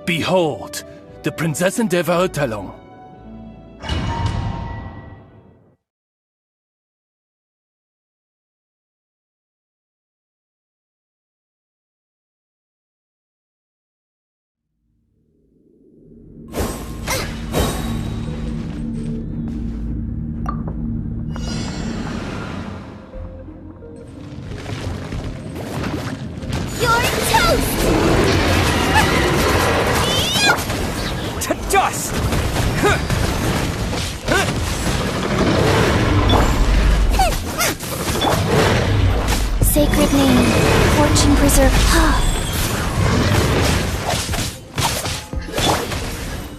Behold, the Prinzessin der Verurteilung. Dust! Sacred name, fortune preserve.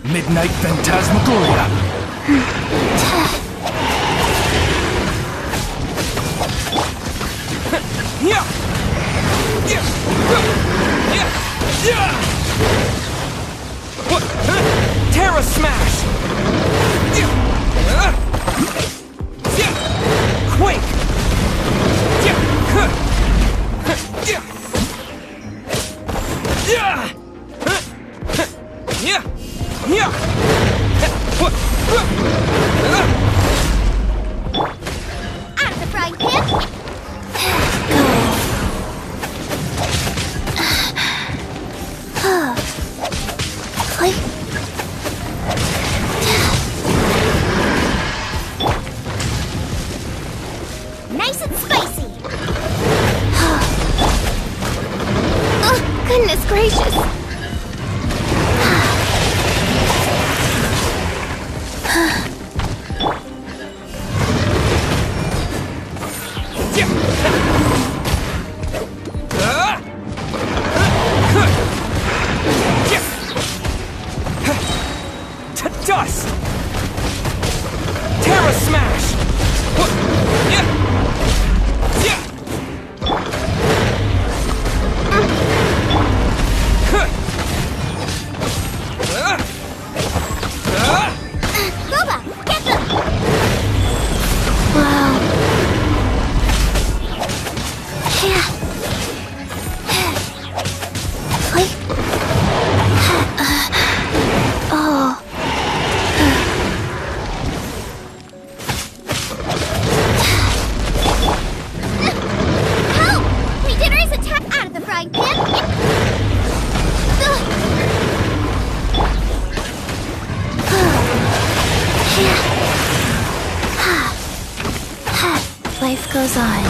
Midnight Phantasmagoria. Terra Smash! Quake! Out of the frying pan! Nice and spicy! Oh, goodness gracious! Dust! Terra Smash! Boba, get them! Wow. Oh. Help! My dinner is attacked out of the frying pan. Life goes on.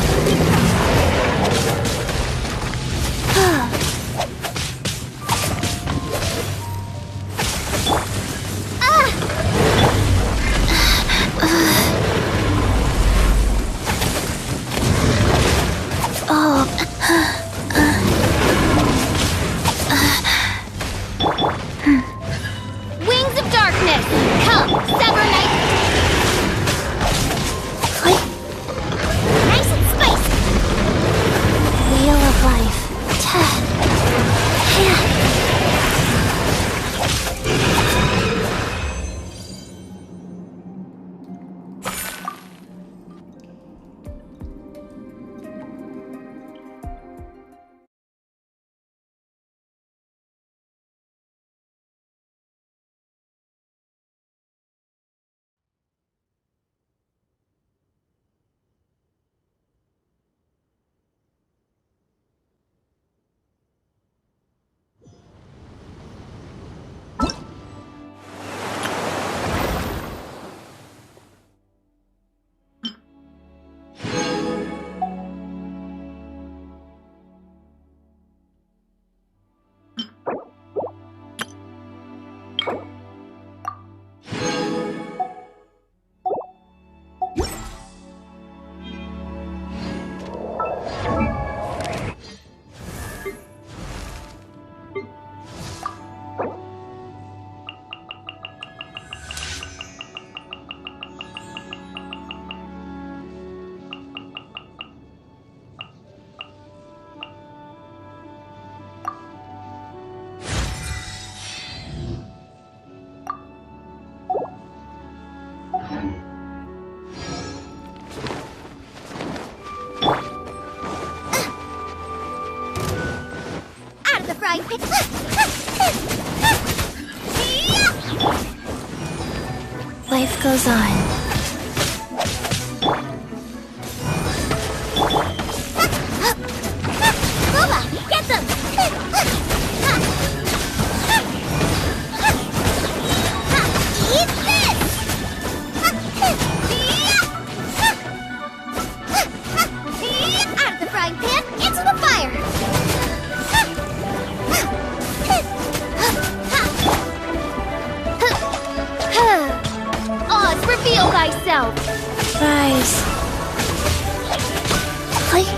of the frying pan. Life goes on. Boba, get them! Eat this! Out of the frying pan, into the fire! Oz, reveal thyself! Rise. Like...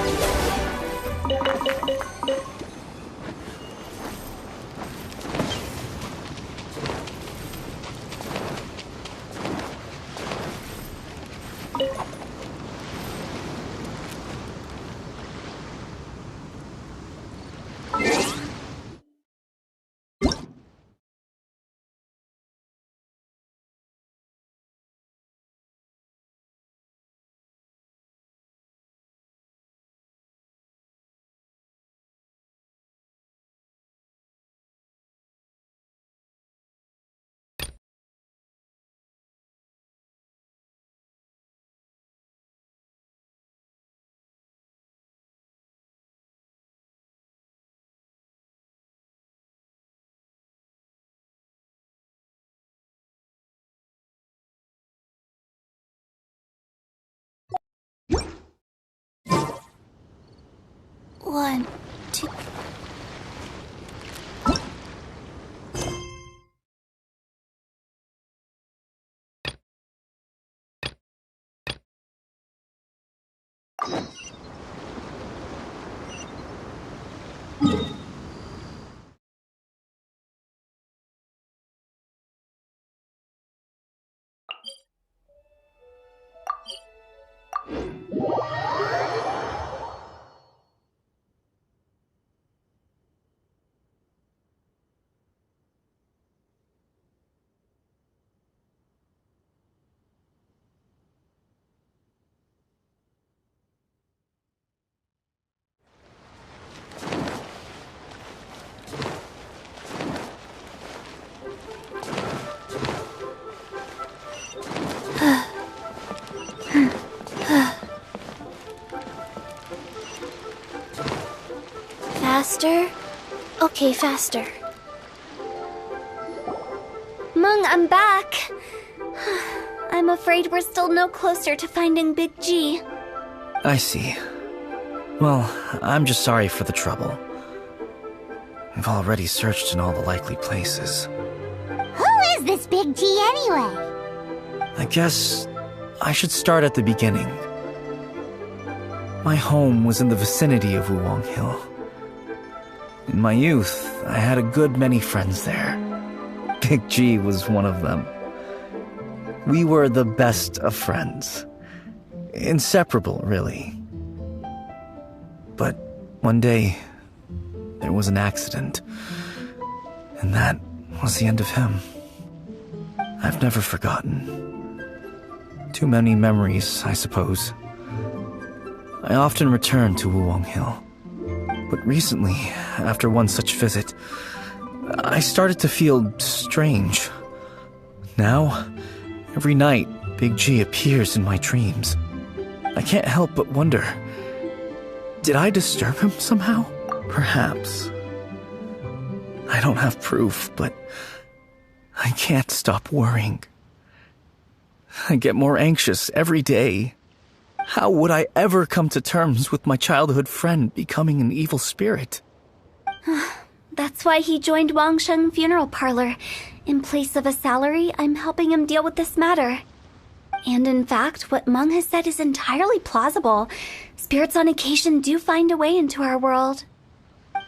One, two... Faster? Okay, faster. Mung, I'm back. I'm afraid we're still no closer to finding Big G. I see. Well, I'm just sorry for the trouble. I've already searched in all the likely places. Who is this Big G anyway? I guess I should start at the beginning. My home was in the vicinity of Wuwang Hill. In my youth, I had a good many friends there. Big G was one of them. We were the best of friends. Inseparable, really. But one day, there was an accident. And that was the end of him. I've never forgotten. Too many memories, I suppose. I often return to Wuwang Hill. But recently, after one such visit, I started to feel strange. Now, every night, Big G appears in my dreams. I can't help but wonder, did I disturb him somehow? Perhaps. I don't have proof, but I can't stop worrying. I get more anxious every day. How would I ever come to terms with my childhood friend becoming an evil spirit? That's why he joined Wangsheng Funeral Parlor. In place of a salary, I'm helping him deal with this matter. And in fact, what Meng has said is entirely plausible. Spirits on occasion do find a way into our world.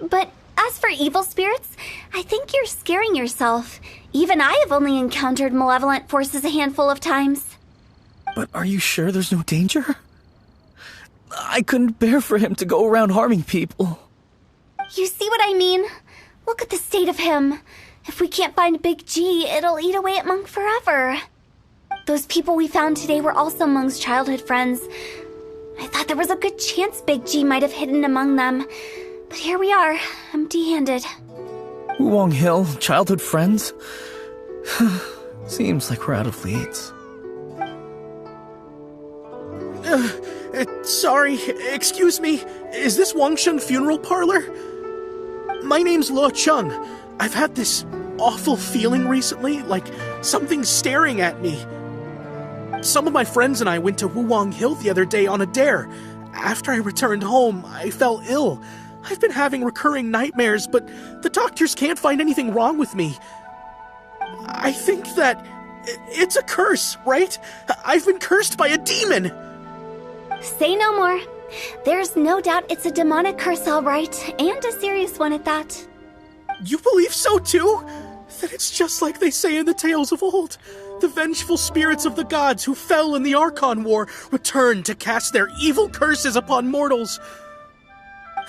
But as for evil spirits, I think you're scaring yourself. Even I have only encountered malevolent forces a handful of times. But are you sure there's no danger? I couldn't bear for him to go around harming people. You see what I mean? Look at the state of him. If we can't find Big G, it'll eat away at Meng forever. Those people we found today were also Meng's childhood friends. I thought there was a good chance Big G might have hidden among them. But here we are, empty-handed. Wuwang Hill, childhood friends? Seems like we're out of leads. Sorry, excuse me. Is this Wangsheng Funeral Parlor? My name's Luo Chung. I've had this awful feeling recently, like something's staring at me. Some of my friends and I went to Wuwang Hill the other day on a dare. After I returned home, I fell ill. I've been having recurring nightmares, but the doctors can't find anything wrong with me. I think that it's a curse, right? I've been cursed by a demon. Say no more. There's no doubt it's a demonic curse, all right, and a serious one at that. You believe so too? Then it's just like they say in the tales of old. The vengeful spirits of the gods who fell in the Archon War return to cast their evil curses upon mortals.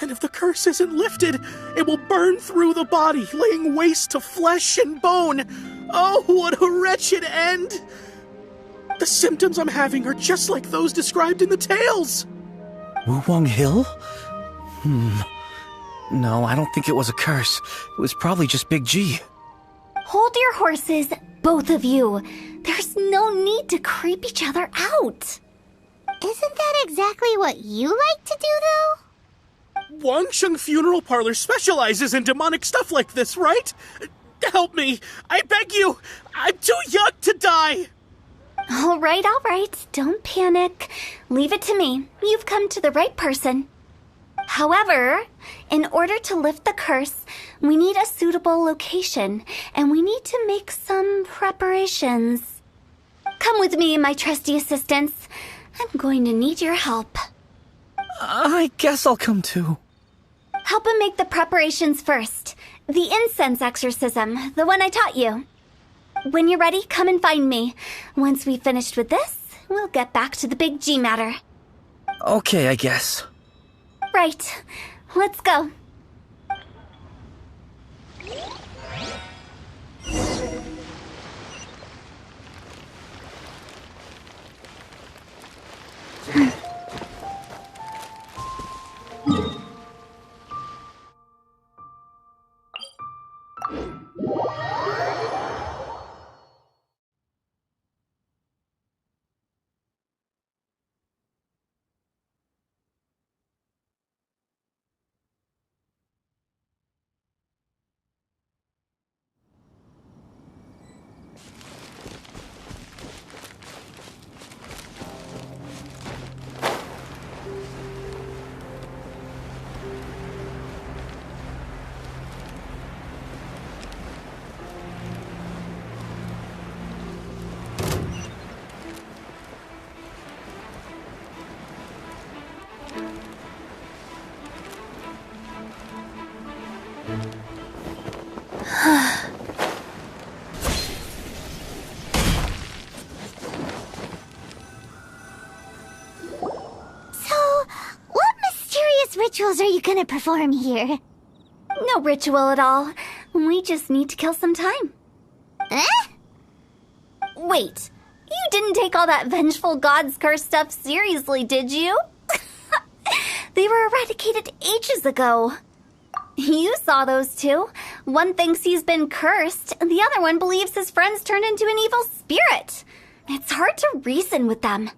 And if the curse isn't lifted, it will burn through the body, laying waste to flesh and bone. Oh, what a wretched end! The symptoms I'm having are just like those described in the tales. Wuwang Hill? No, I don't think it was a curse. It was probably just Big G. Hold your horses, both of you. There's no need to creep each other out. Isn't that exactly what you like to do, though? Wangsheng Funeral Parlor specializes in demonic stuff like this, right? Help me! I beg you! I'm too young to die! All right. Don't panic. Leave it to me. You've come to the right person. However, in order to lift the curse, we need a suitable location, and we need to make some preparations. Come with me, my trusty assistants. I'm going to need your help. I guess I'll come too. Help him make the preparations first. The incense exorcism, the one I taught you. When you're ready, come and find me. Once we've finished with this, we'll get back to the Big G matter. Okay, I guess. Right. Let's go. Rituals are you gonna perform here? No ritual at all. We just need to kill some time. Eh? Wait, you didn't take all that vengeful god's curse stuff seriously, did you? They were eradicated ages ago. You saw those two. One thinks he's been cursed, and the other one believes his friends turned into an evil spirit. It's hard to reason with them.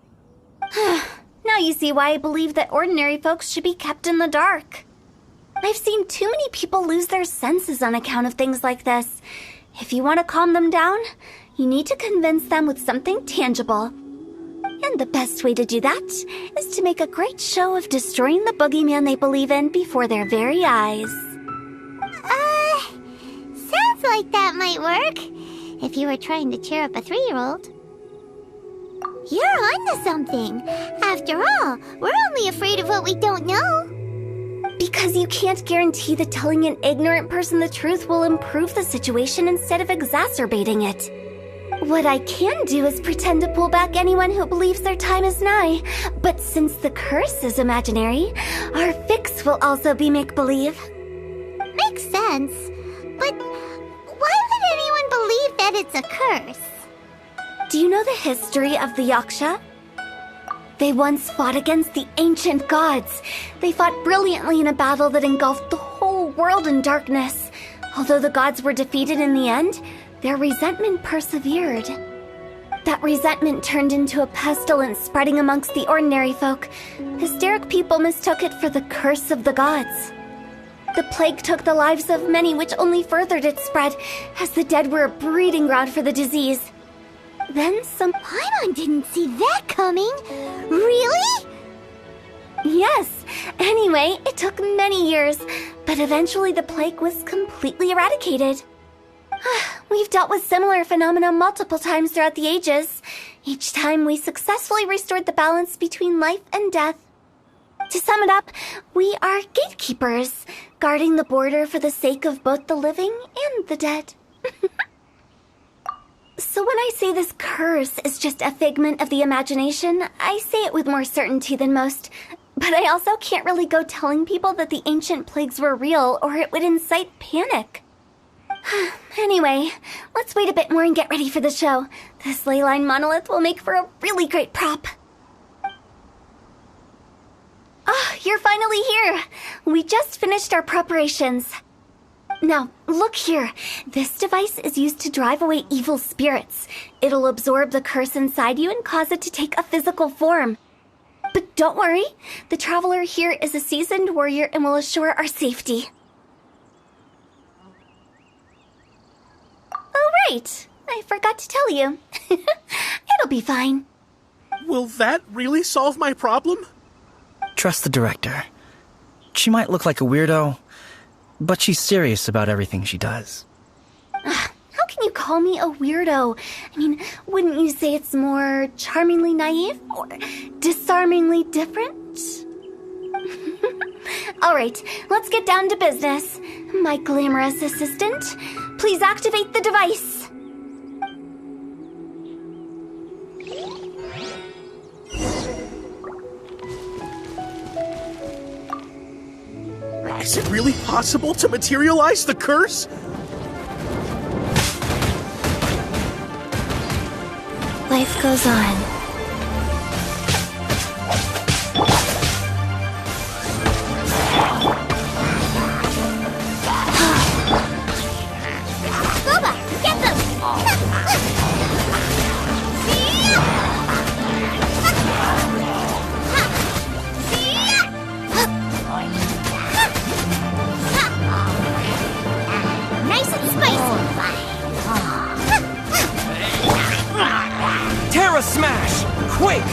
Now you see why I believe that ordinary folks should be kept in the dark. I've seen too many people lose their senses on account of things like this. If you want to calm them down, you need to convince them with something tangible. And the best way to do that is to make a great show of destroying the boogeyman they believe in before their very eyes. Sounds like that might work. If you were trying to cheer up a 3-year-old. You're onto something. After all, we're only afraid of what we don't know. Because you can't guarantee that telling an ignorant person the truth will improve the situation instead of exacerbating it. What I can do is pretend to pull back anyone who believes their time is nigh. But since the curse is imaginary, our fix will also be make-believe. Makes sense. But why would anyone believe that it's a curse? Do you know the history of the Yaksha? They once fought against the ancient gods. They fought brilliantly in a battle that engulfed the whole world in darkness. Although the gods were defeated in the end, their resentment persevered. That resentment turned into a pestilence spreading amongst the ordinary folk. Hysteric people mistook it for the curse of the gods. The plague took the lives of many, which only furthered its spread, as the dead were a breeding ground for the disease. Then Paimon didn't see that coming. Really? Yes. Anyway, it took many years, but eventually the plague was completely eradicated. We've dealt with similar phenomena multiple times throughout the ages. Each time we successfully restored the balance between life and death. To sum it up, we are gatekeepers, guarding the border for the sake of both the living and the dead. So when I say this curse is just a figment of the imagination, I say it with more certainty than most. But I also can't really go telling people that the ancient plagues were real, or it would incite panic. Anyway, let's wait a bit more and get ready for the show. This leyline monolith will make for a really great prop. Oh, you're finally here! We just finished our preparations. Now, look here. This device is used to drive away evil spirits. It'll absorb the curse inside you and cause it to take a physical form. But don't worry, the traveler here is a seasoned warrior and will assure our safety. Oh, right. I forgot to tell you. It'll be fine. Will that really solve my problem? Trust the director. She might look like a weirdo, but she's serious about everything she does. How can you call me a weirdo? I mean, wouldn't you say it's more charmingly naive or disarmingly different? All right, let's get down to business. My glamorous assistant, please activate the device. Is it really possible to materialize the curse? Life goes on. Boba, get them! Nice and spicy! Terra Smash! Quick!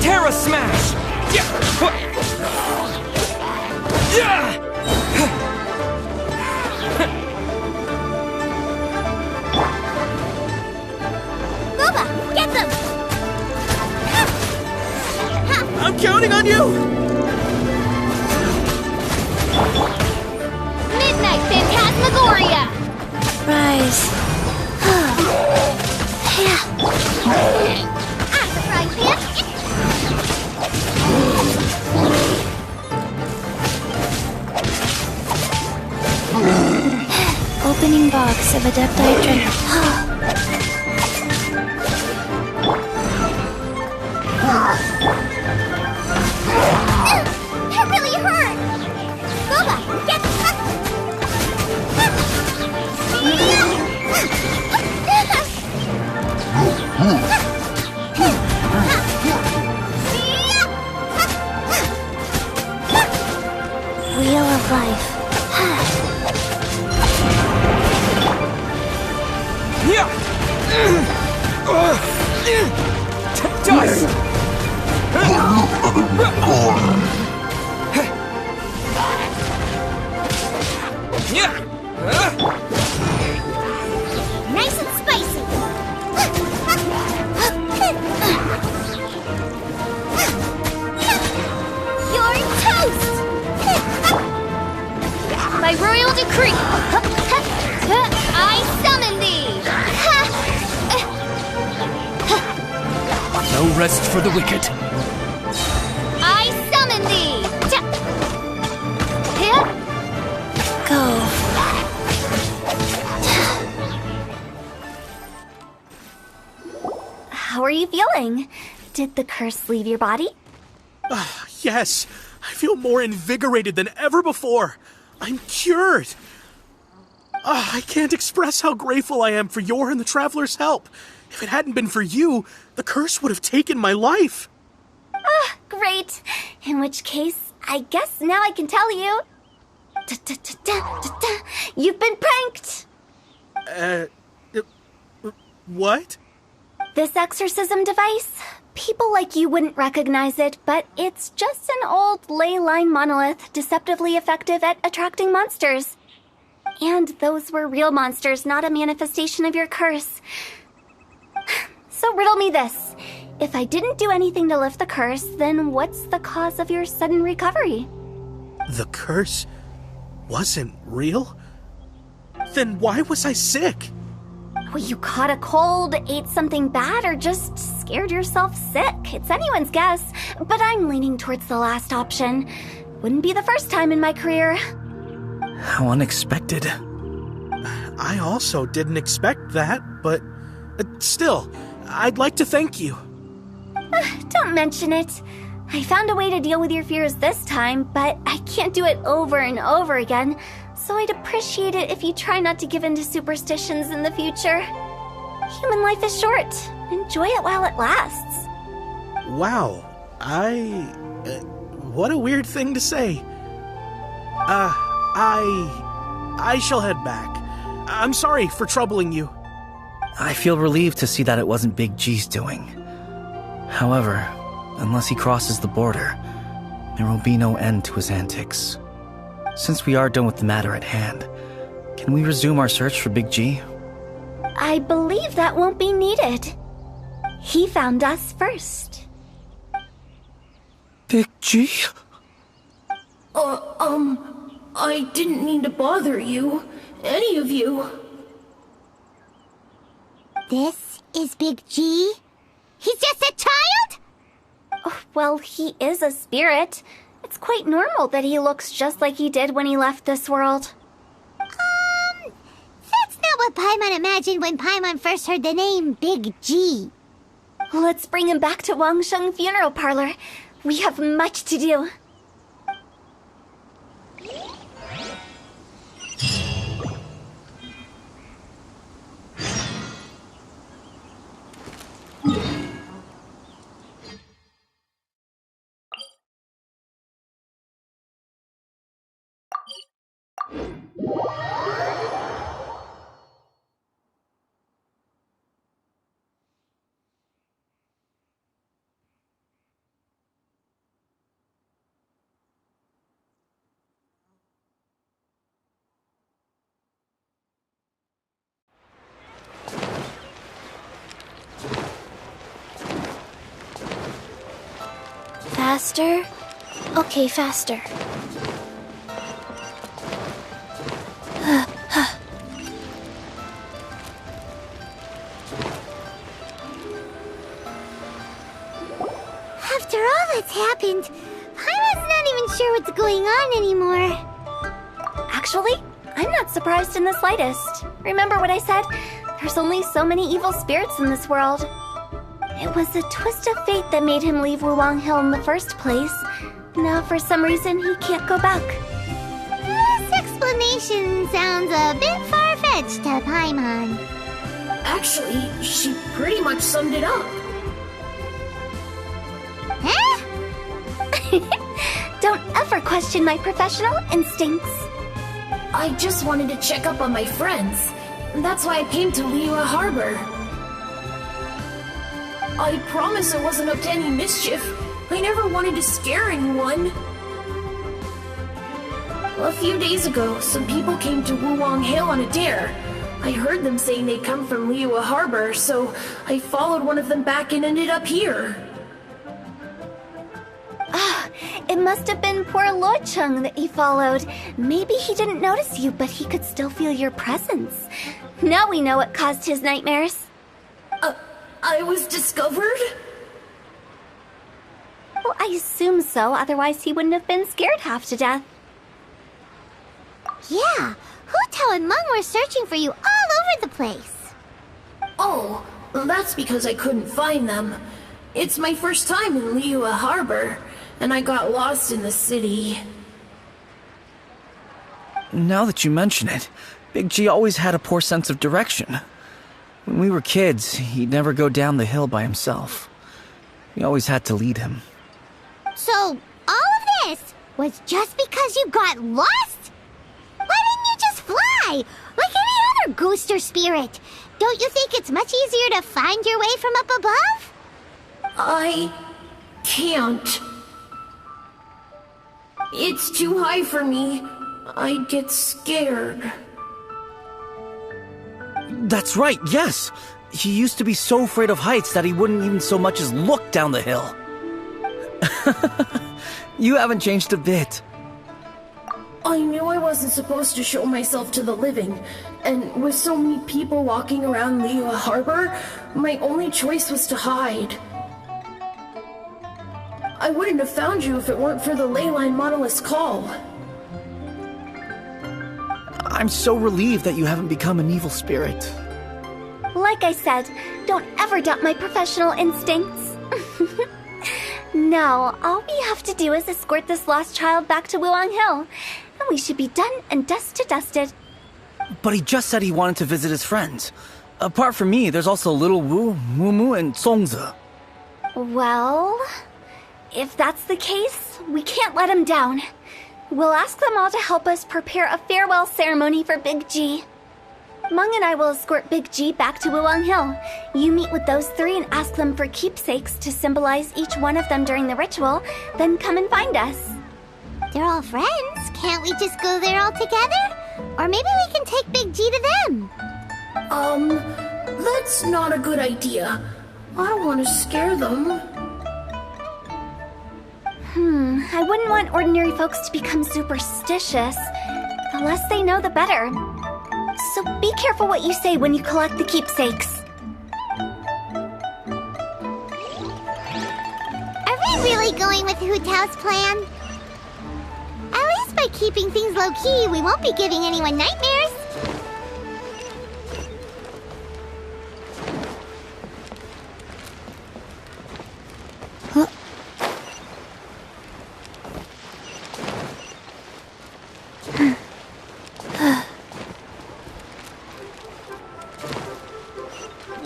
Terra Smash! Boba, get them! I'm counting on you! Midnight Phantasmagoria! Rise. Right here. Opening box of Adepti Treasure. That really hurt! Boba, get Wheel of Life. Dust! I summon thee! No rest for the wicked. I summon thee! Go. How are you feeling? Did the curse leave your body? Yes, I feel more invigorated than ever before. I'm cured. I can't express how grateful I am for your and the Traveler's help. If it hadn't been for you, the curse would have taken my life. Great. In which case, I guess now I can tell you. You've been pranked! What? This exorcism device? People like you wouldn't recognize it, but it's just an old ley line monolith deceptively effective at attracting monsters. And those were real monsters, not a manifestation of your curse. So riddle me this. If I didn't do anything to lift the curse, then what's the cause of your sudden recovery? The curse wasn't real? Then why was I sick? Well, you caught a cold, ate something bad, or just scared yourself sick. It's anyone's guess, but I'm leaning towards the last option. Wouldn't be the first time in my career. How unexpected. I also didn't expect that, but still, I'd like to thank you. Don't mention it. I found a way to deal with your fears this time, but I can't do it over and over again, so I'd appreciate it if you try not to give in to superstitions in the future. Human life is short. Enjoy it while it lasts. Wow, what a weird thing to say. I shall head back. I'm sorry for troubling you. I feel relieved to see that it wasn't Big G's doing. However, unless he crosses the border, there will be no end to his antics. Since we are done with the matter at hand, can we resume our search for Big G? I believe that won't be needed. He found us first. Big G? I didn't mean to bother you. Any of you. This is Big G? He's just a child? Oh, well, he is a spirit. It's quite normal that he looks just like he did when he left this world. That's not what Paimon imagined when Paimon first heard the name Big G. Let's bring him back to Wangsheng Funeral Parlor. We have much to do. Faster? Okay, faster. After all that's happened, Paimon's not even sure what's going on anymore. Actually, I'm not surprised in the slightest. Remember what I said? There's only so many evil spirits in this world. It was a twist of fate that made him leave Wuwang Hill in the first place. Now, for some reason, he can't go back. This explanation sounds a bit far-fetched to Paimon. Actually, she pretty much summed it up. Huh? Don't ever question my professional instincts. I just wanted to check up on my friends. That's why I came to Liyue Harbor. I promise I wasn't up to any mischief. I never wanted to scare anyone. A few days ago, some people came to Wuwang Hill on a dare. I heard them saying they'd come from Liyue Harbor, so I followed one of them back and ended up here. It It must have been poor Lo Chung that you followed. Maybe he didn't notice you, but he could still feel your presence. Now we know what caused his nightmares. I was discovered? Well, I assume so, otherwise he wouldn't have been scared half to death. Yeah, Hu Tao and Meng were searching for you all over the place. Oh, that's because I couldn't find them. It's my first time in Liyue Harbor, and I got lost in the city. Now that you mention it, Big G always had a poor sense of direction. When we were kids, he'd never go down the hill by himself. We always had to lead him. So, all of this was just because you got lost? Why didn't you just fly? Like any other ghost or spirit? Don't you think it's much easier to find your way from up above? I can't. It's too high for me. I'd get scared. That's right, yes! He used to be so afraid of heights that he wouldn't even so much as look down the hill. You haven't changed a bit. I knew I wasn't supposed to show myself to the living, and with so many people walking around Liyue Harbor, my only choice was to hide. I wouldn't have found you if it weren't for the Leyline Monolith's call. I'm so relieved that you haven't become an evil spirit. Like I said, don't ever doubt my professional instincts. Now, all we have to do is escort this lost child back to Wuang Hill, and we should be done and dusted. But he just said he wanted to visit his friends. Apart from me, there's also Little Wu, Mumu, and Songzi. Well, if that's the case, we can't let him down. We'll ask them all to help us prepare a farewell ceremony for Big G. Meng and I will escort Big G back to Wuang Hill. You meet with those three and ask them for keepsakes to symbolize each one of them during the ritual, then come and find us. They're all friends. Can't we just go there all together? Or maybe we can take Big G to them. That's not a good idea. I don't want to scare them. I wouldn't want ordinary folks to become superstitious. The less they know, the better. So be careful what you say when you collect the keepsakes. Are we really going with Hu Tao's plan? At least by keeping things low-key, we won't be giving anyone nightmares.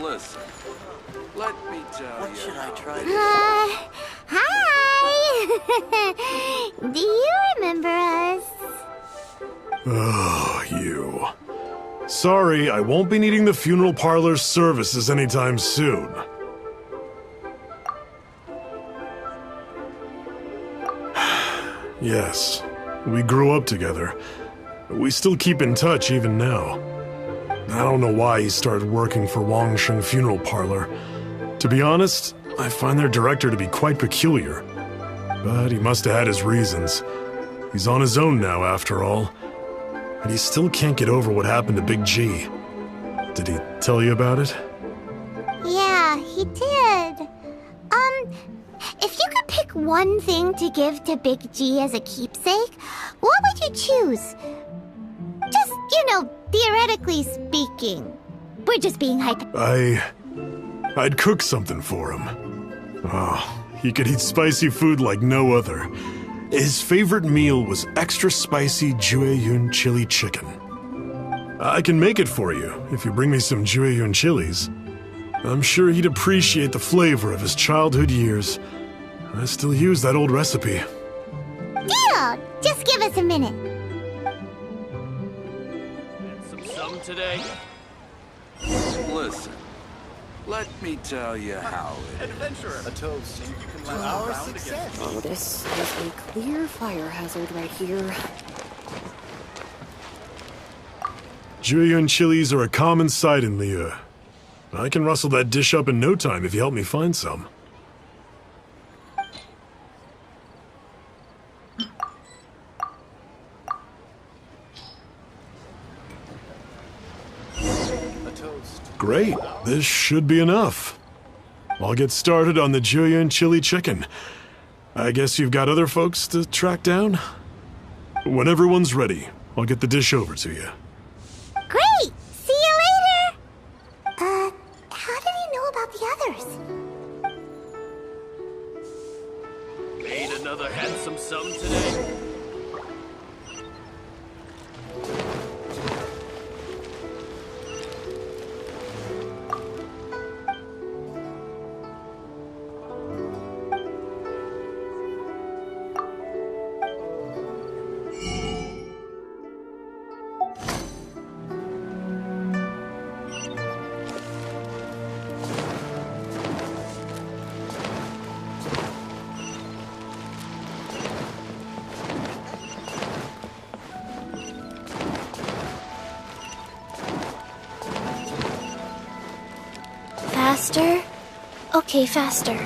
Listen, let me tell you. What should I try to Hi! Do you remember us? Oh, you. Sorry, I won't be needing the funeral parlor's services anytime soon. Yes, we grew up together. We still keep in touch even now. I don't know why he started working for Wangsheng Funeral Parlor. To be honest, I find their director to be quite peculiar. But he must have had his reasons. He's on his own now, after all. And he still can't get over what happened to Big G. Did he tell you about it? Yeah, he did. If you could pick one thing to give to Big G as a keepsake, what would you choose? Just, theoretically speaking. We're just being I'd cook something for him. Oh, he could eat spicy food like no other. His favorite meal was extra spicy Jueyun chili chicken. I can make it for you if you bring me some Jueyun chilies. I'm sure he'd appreciate the flavor of his childhood years. I still use that old recipe. Deal! Just give us a minute. some today? Listen, let me tell you how it is. Adventurer, a toast. You can let our success. Oh, this is a clear fire hazard right here. Jueyun chilies are a common sight in Liyue. I can rustle that dish up in no time if you help me find some. Great, this should be enough. I'll get started on the Julian chili chicken. I guess you've got other folks to track down? When everyone's ready, I'll get the dish over to you. Great! See you later! How did he know about the others? Made another handsome sum today? Faster? Okay, faster.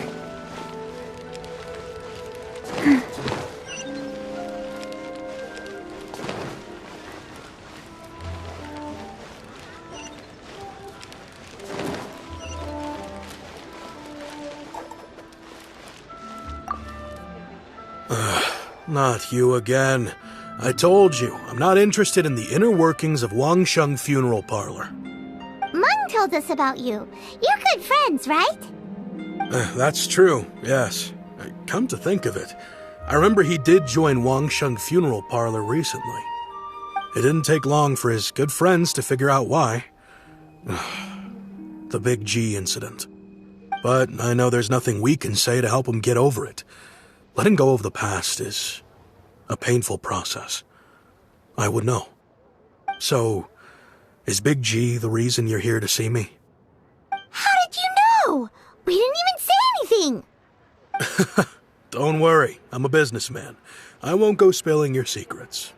Not you again. I told you, I'm not interested in the inner workings of Wangsheng Funeral Parlor. Mung told us about you. You're good friends, right? That's true, yes. Come to think of it, I remember he did join Wangsheng Funeral Parlor recently. It didn't take long for his good friends to figure out why. The Big G incident. But I know there's nothing we can say to help him get over it. Letting go of the past is a painful process. I would know. So, is Big G the reason you're here to see me? How did you know? We didn't even say anything! Don't worry, I'm a businessman. I won't go spilling your secrets.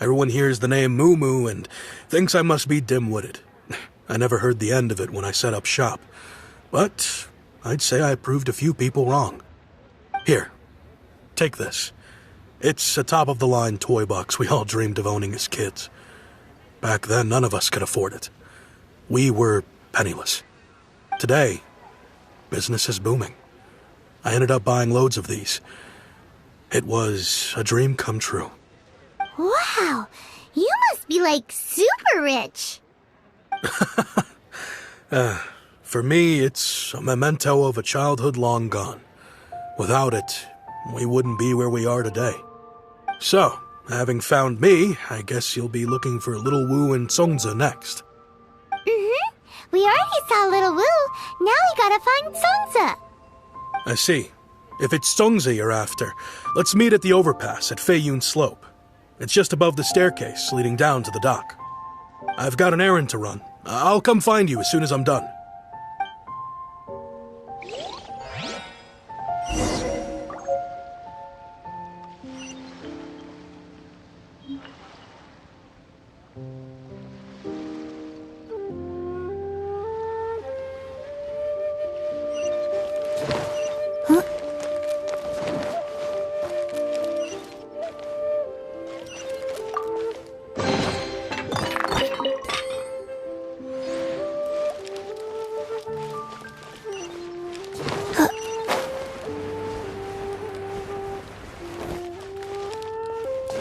Everyone hears the name Moo Moo and thinks I must be dim-witted. I never heard the end of it when I set up shop. But I'd say I proved a few people wrong. Here, take this. It's a top-of-the-line toy box we all dreamed of owning as kids. Back then, none of us could afford it. We were penniless. Today, business is booming. I ended up buying loads of these. It was a dream come true. Wow, you must be like super rich. For me, it's a memento of a childhood long gone. Without it, we wouldn't be where we are today. So, having found me, I guess you'll be looking for Little Wu and Songza next. Mm-hmm. We already saw Little Wu. Now we gotta find Songza. I see. If it's Songza you're after, let's meet at the overpass at Feiyun Slope. It's just above the staircase leading down to the dock. I've got an errand to run. I'll come find you as soon as I'm done.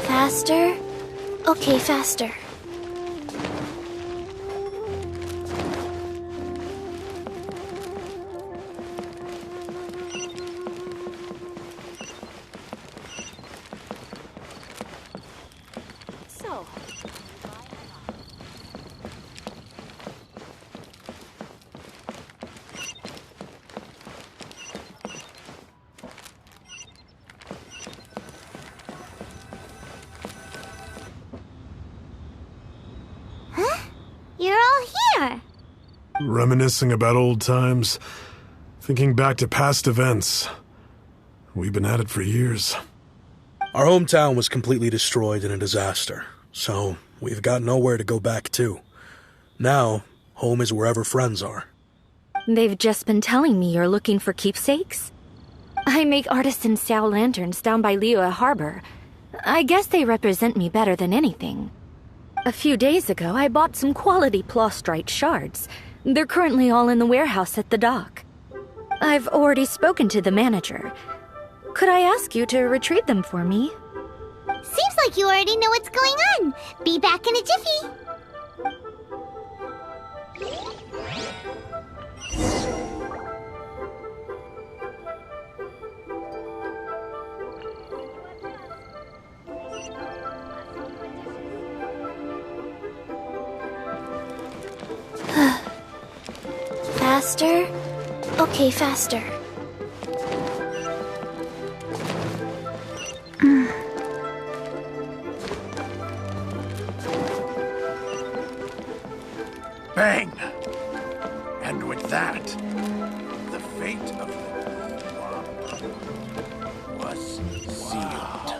Faster? Okay, faster. So... You're all here. Reminiscing about old times, thinking back to past events. We've been at it for years. Our hometown was completely destroyed in a disaster, so we've got nowhere to go back to. Now, home is wherever friends are. They've just been telling me you're looking for keepsakes. I make artisan style lanterns down by Liyue Harbor. I guess they represent me better than anything. A few days ago, I bought some quality plastrite shards. They're currently all in the warehouse at the dock. I've already spoken to the manager. Could I ask you to retrieve them for me? Seems like you already know what's going on. Be back in a jiffy. Faster? Okay, faster. Bang! And with that, the fate of the was sealed.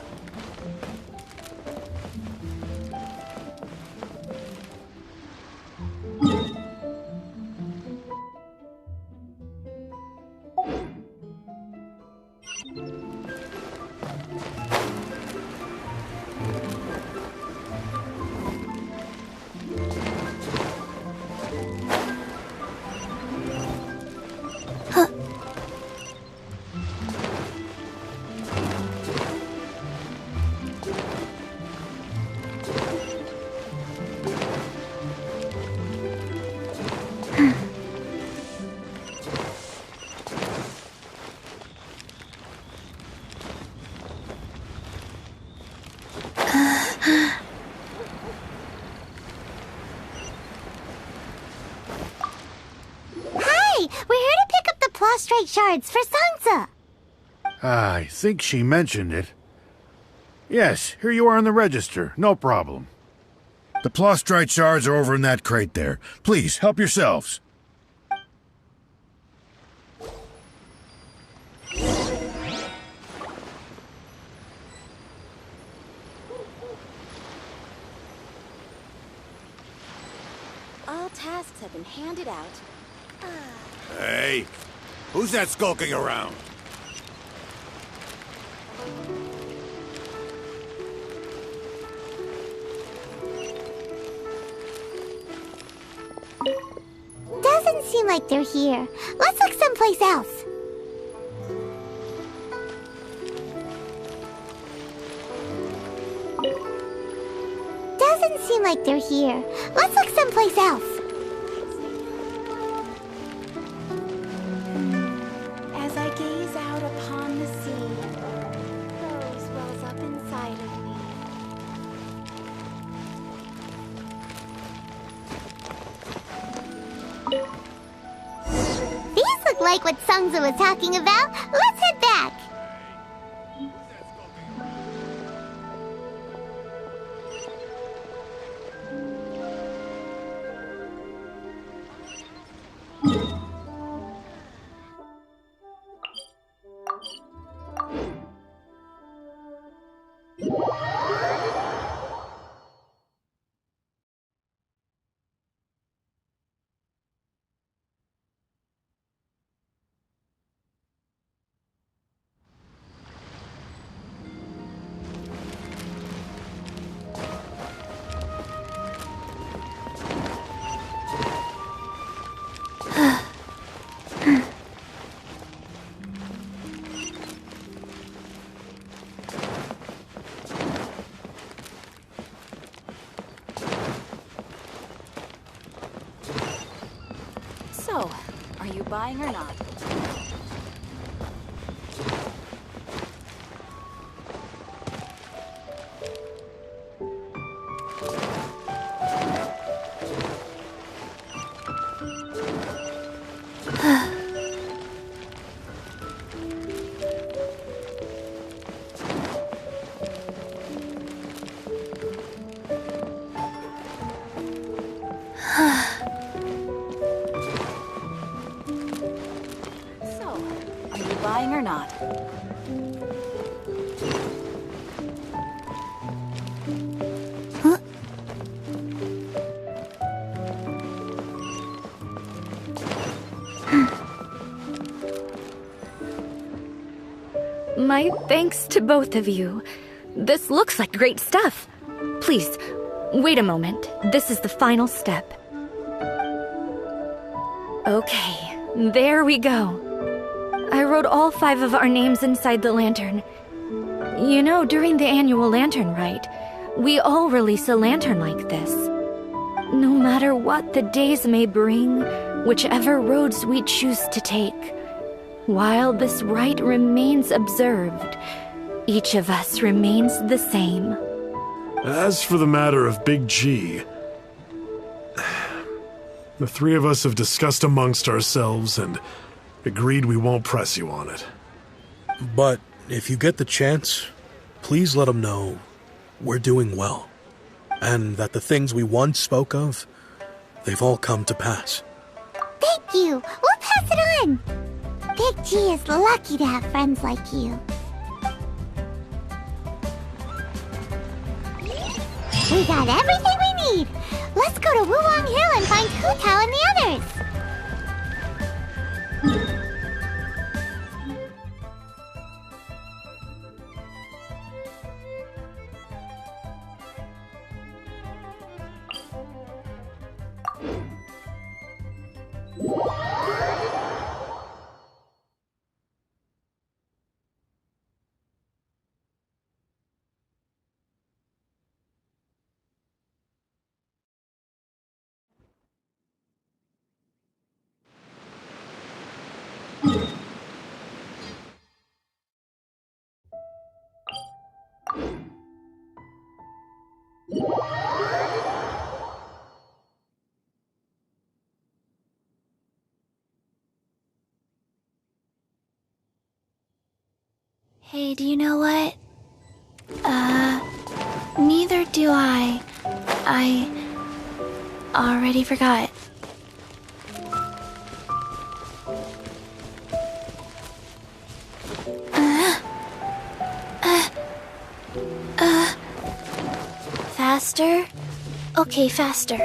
Plastrite shards for Sansa. I think she mentioned it. Yes, here you are on the register. No problem. The plastrite shards are over in that crate there. Please, help yourselves. All tasks have been handed out. Hey, who's that skulking around? Doesn't seem like they're here. Let's look someplace else. Doesn't seem like they're here. Let's look someplace else. As I gaze out upon the sea, rose wells up inside of me. These look like what Sungza was talking about. Let's head back. So, are you buying or not? Buying or not? Huh? My thanks to both of you. This looks like great stuff. Please, Wait a moment. This is the final step. Okay, there we go. I wrote all 5 of our names inside the lantern. You know, during the annual lantern rite, we all release a lantern like this. No matter what the days may bring, whichever roads we choose to take, while this rite remains observed, each of us remains the same. As for the matter of Big G, the 3 of us have discussed amongst ourselves and agreed we won't press you on it. But if you get the chance, please let him know we're doing well, and that the things we once spoke of, they've all come to pass. Thank you! We'll pass it on! Big G is lucky to have friends like you. We got everything we need! Let's go to Wulong Hill and find Hu Tao and the others! Hey, do you know what? Neither do I. I already forgot. Faster? Okay, faster.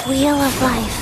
Wheel of life.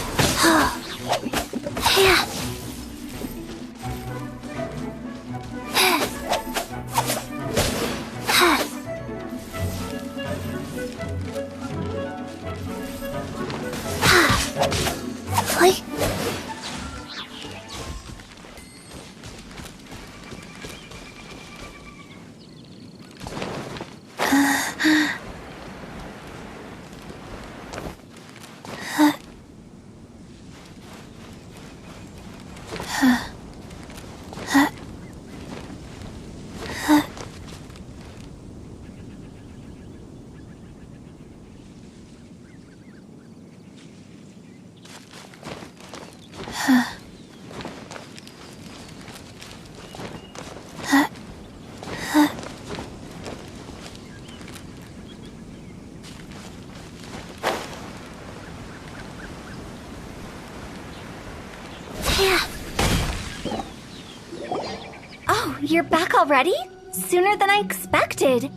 Oh, you're back already? Sooner than I expected.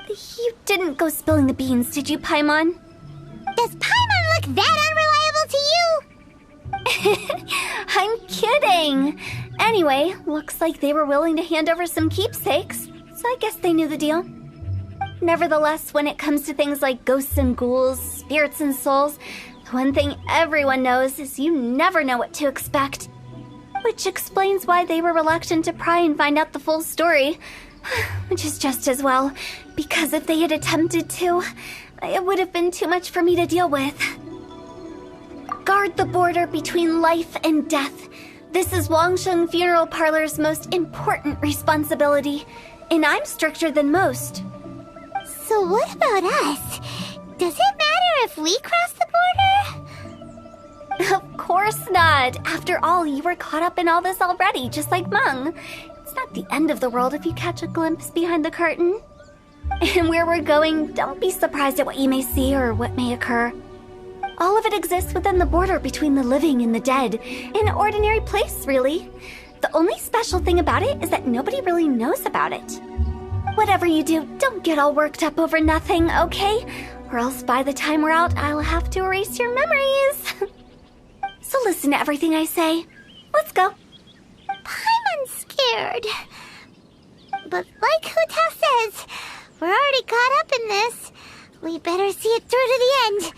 You didn't go spilling the beans, did you, Paimon? Does Paimon look that unreliable to you? I'm kidding! Anyway, looks like they were willing to hand over some keepsakes, so I guess they knew the deal. Nevertheless, when it comes to things like ghosts and ghouls, spirits and souls, the one thing everyone knows is you never know what to expect. Which explains why they were reluctant to pry and find out the full story. Which is just as well, because if they had attempted to, it would have been too much for me to deal with. Guard the border between life and death. This is Wangsheng Funeral Parlor's most important responsibility, and I'm stricter than most. So what about us? Does it matter if we cross the border? Of course not. After all, you were caught up in all this already, just like Meng. It's not like the end of the world if you catch a glimpse behind the curtain. And where we're going, don't be surprised at what you may see or what may occur. All of it exists within the border between the living and the dead. An ordinary place, really. The only special thing about it is that nobody really knows about it. Whatever you do, don't get all worked up over nothing, okay? Or else by the time we're out, I'll have to erase your memories. So listen to everything I say. Let's go. Paimon's scared. But like Huta says, we're already caught up in this. We better see it through to the end.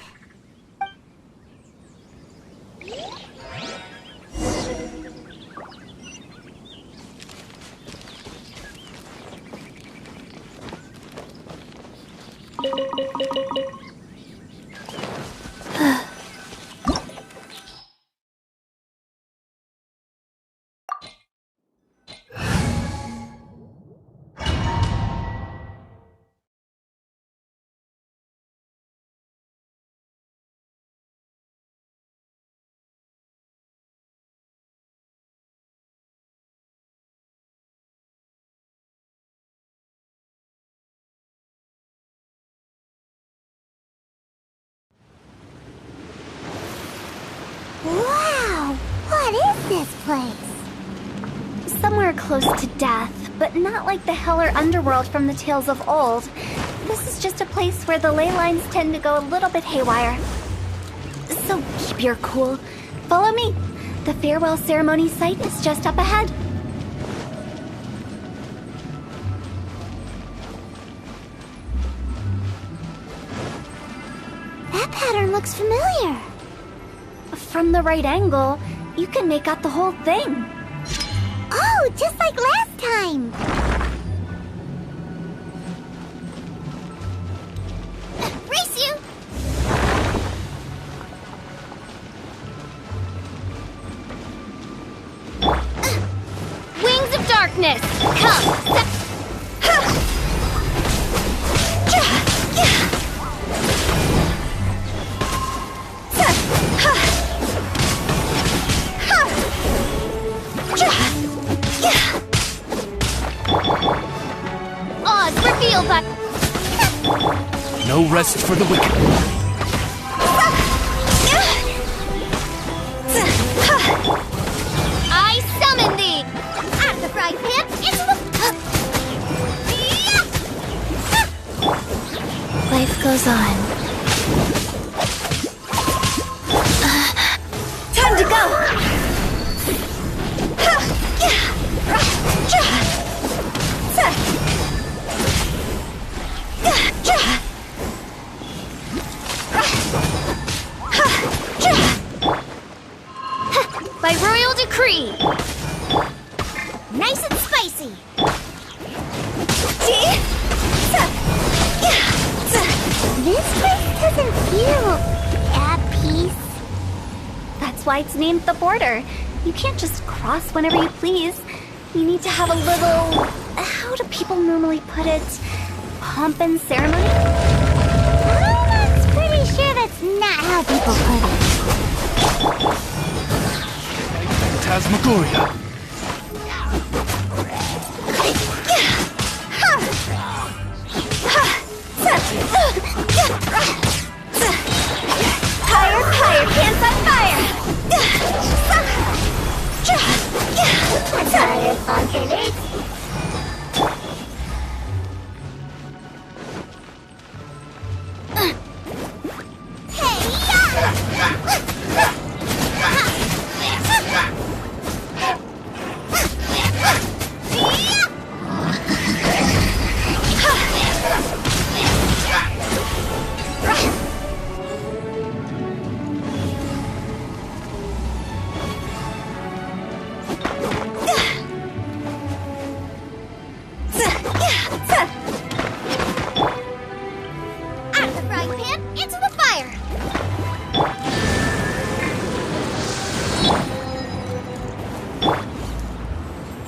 Wow! What is this place? Somewhere close to death, but not like the hell or underworld from the tales of old. This is just a place where the ley lines tend to go a little bit haywire. So keep your cool. Follow me. The farewell ceremony site is just up ahead. That pattern looks familiar. From the right angle, you can make out the whole thing. Oh, just like last time. Race you! Wings of darkness, come! Odds revealed by... No rest for the wicked. I summon thee! At the fry pan, into the... Life goes on. Time to go! By royal decree! Nice and spicy! This place doesn't feel at peace. That's why it's named the border. You can't just cross whenever you please. You need to have a little... how do people normally put it? Pomp and ceremony? I'm pretty sure that's not how people put it. Phantasmagoria. Higher, higher, pants on fire! Tired, funky.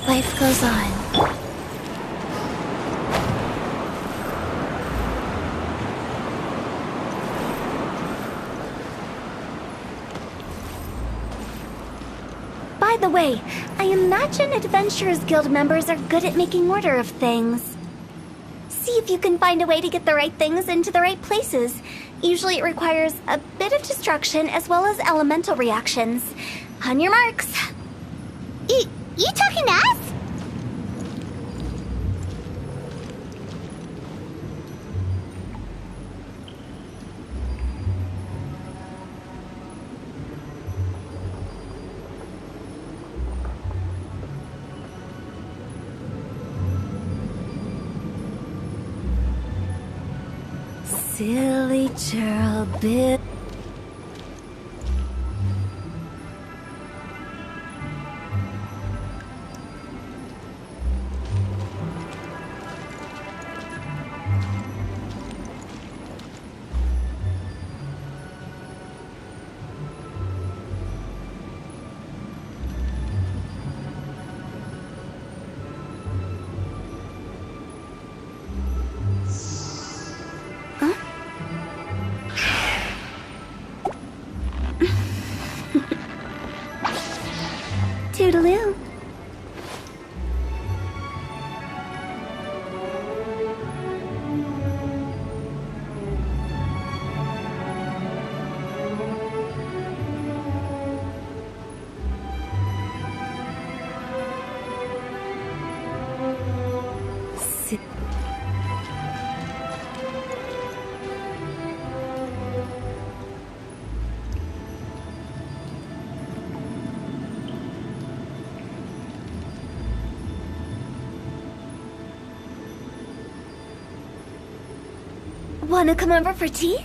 Life goes on. the way, I imagine Adventurers Guild members are good at making order of things. See if you can find a way to get the right things into the right places. Usually it requires a bit of destruction as well as elemental reactions. On your marks. You talking to us? Silly churl bit. Toodaloo. Wanna come over for tea?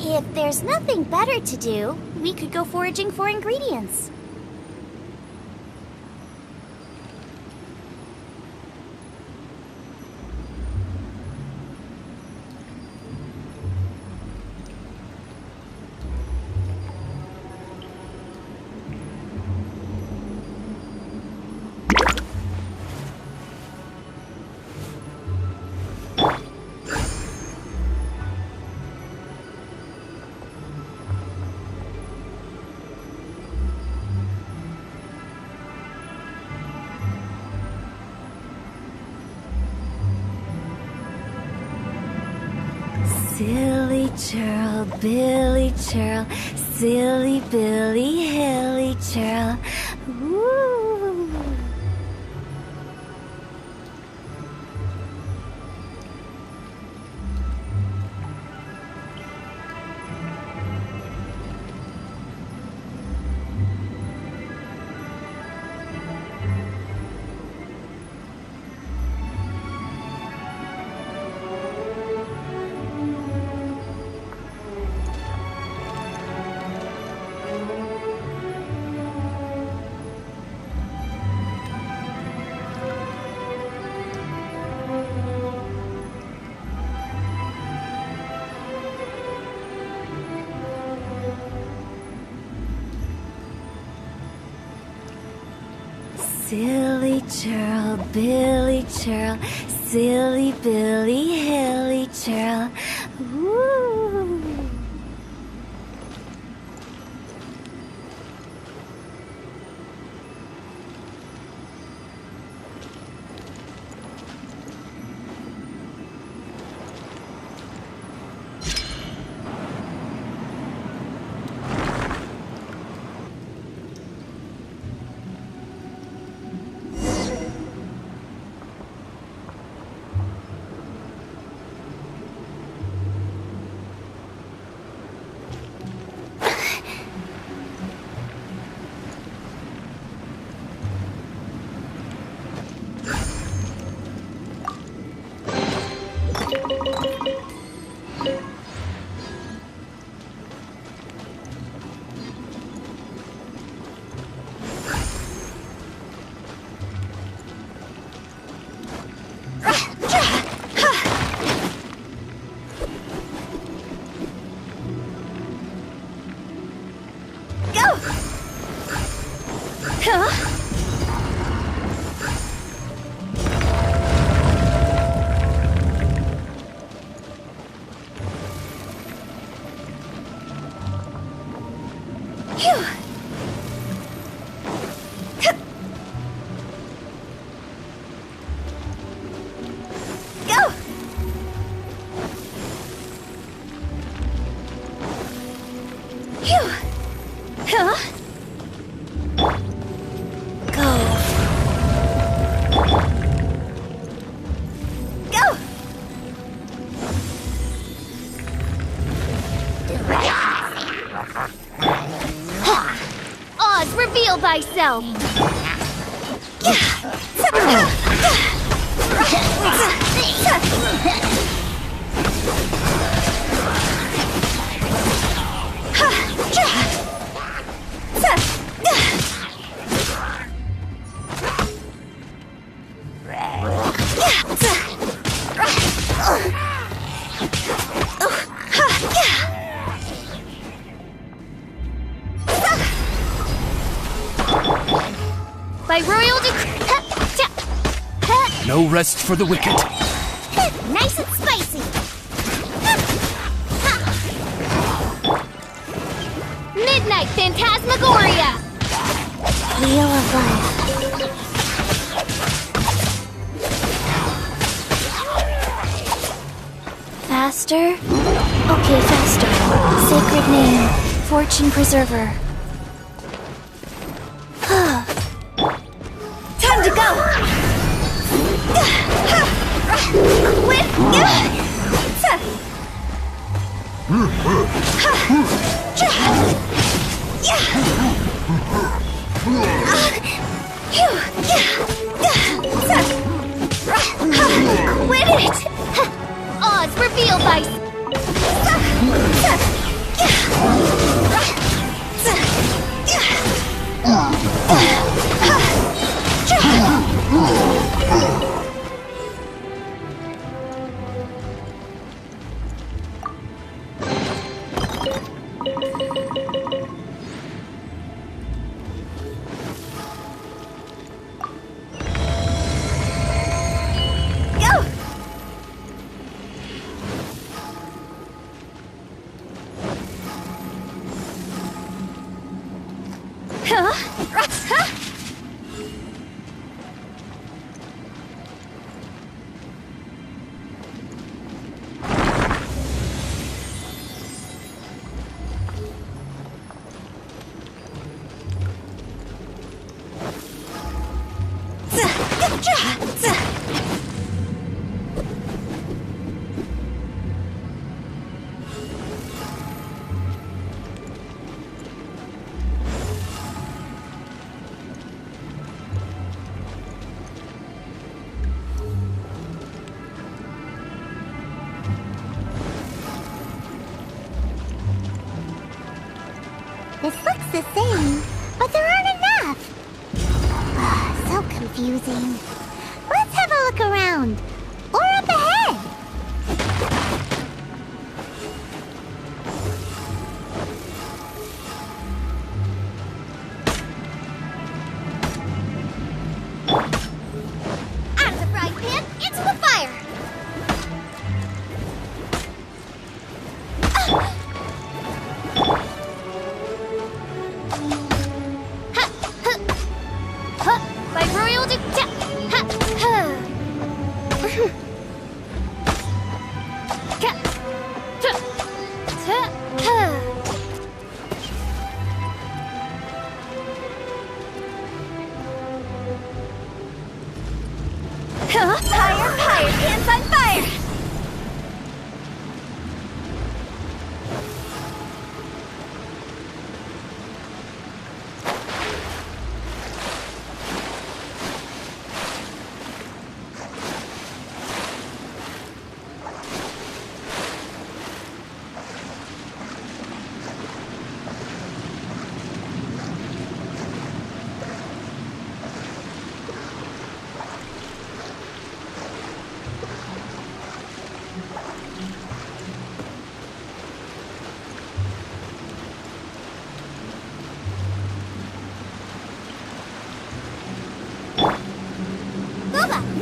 If there's nothing better to do, we could go foraging for ingredients. Silly churl, Billy churl, silly Billy, hilly churl. Woo! Silly churl, Billy churl, silly Billy, hilly churl. Woo! Oz, reveal thyself! By royal No rest for the wicked. Nice and spicy! Midnight Phantasmagoria! Wheel of Life. Faster? Okay, faster. Sacred name, Fortune Preserver. Time to go! Quit it! Oz, reveal thyself! This looks the same, but there aren't enough. So confusing. Let's have a look around. Or up ahead. Fire, fire, hands on fire!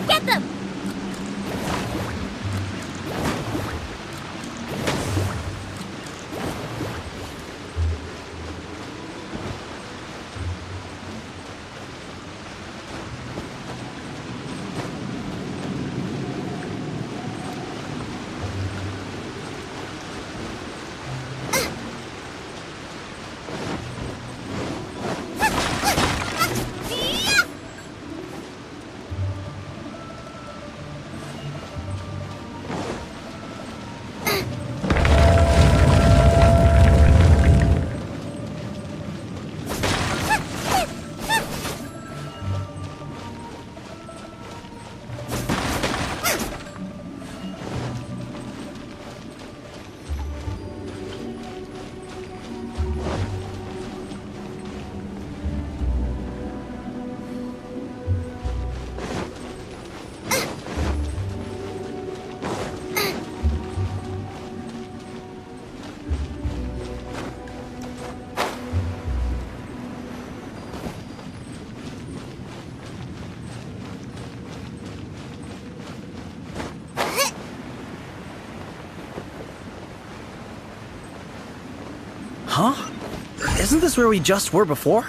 Get them! Huh? Isn't this where we just were before?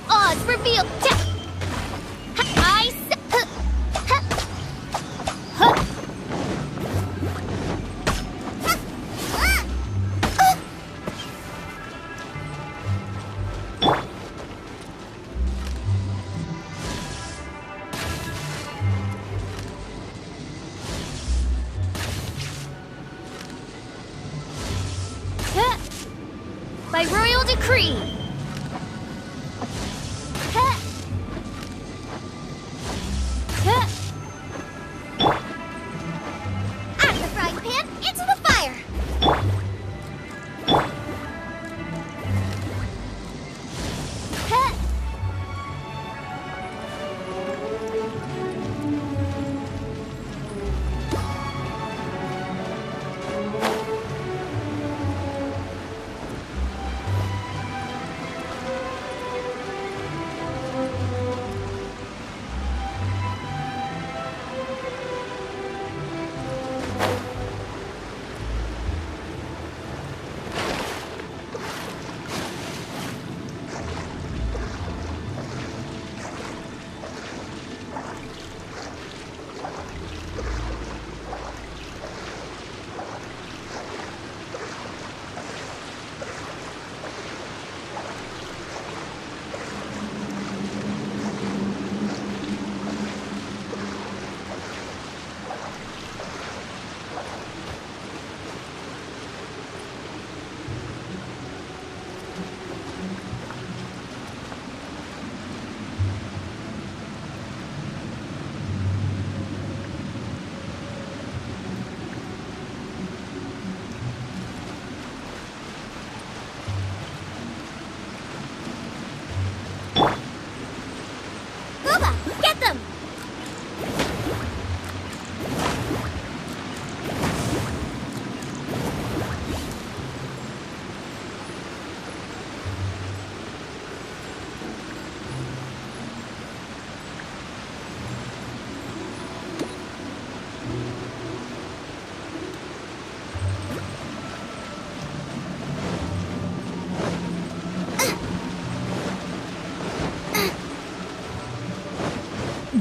Odds revealed. By royal decree. Out of the frying pan, into the fire.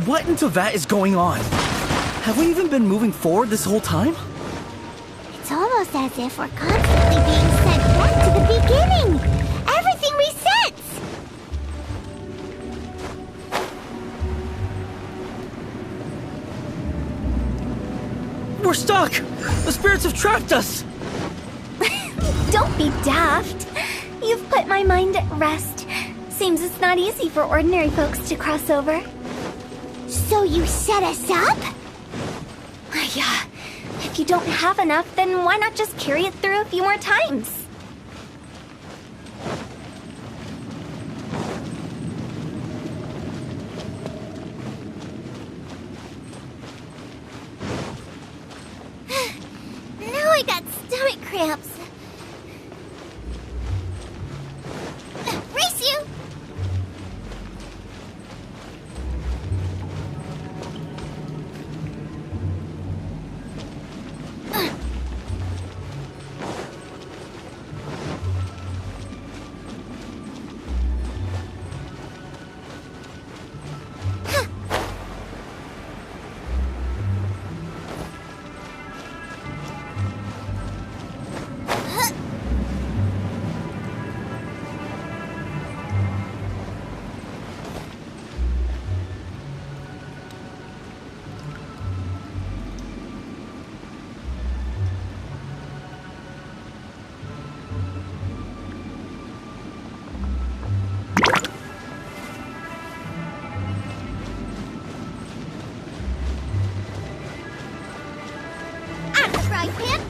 What into that is going on? Have we even been moving forward this whole time? It's almost as if we're constantly being sent back to the beginning. Everything resets. We're stuck! The spirits have trapped us! Don't be daft. You've put my mind at rest. Seems it's not easy for ordinary folks to cross over. So you set us up? Yeah. If you don't have enough, then why not just carry it through a few more times? Now I got stomach cramps. Race you!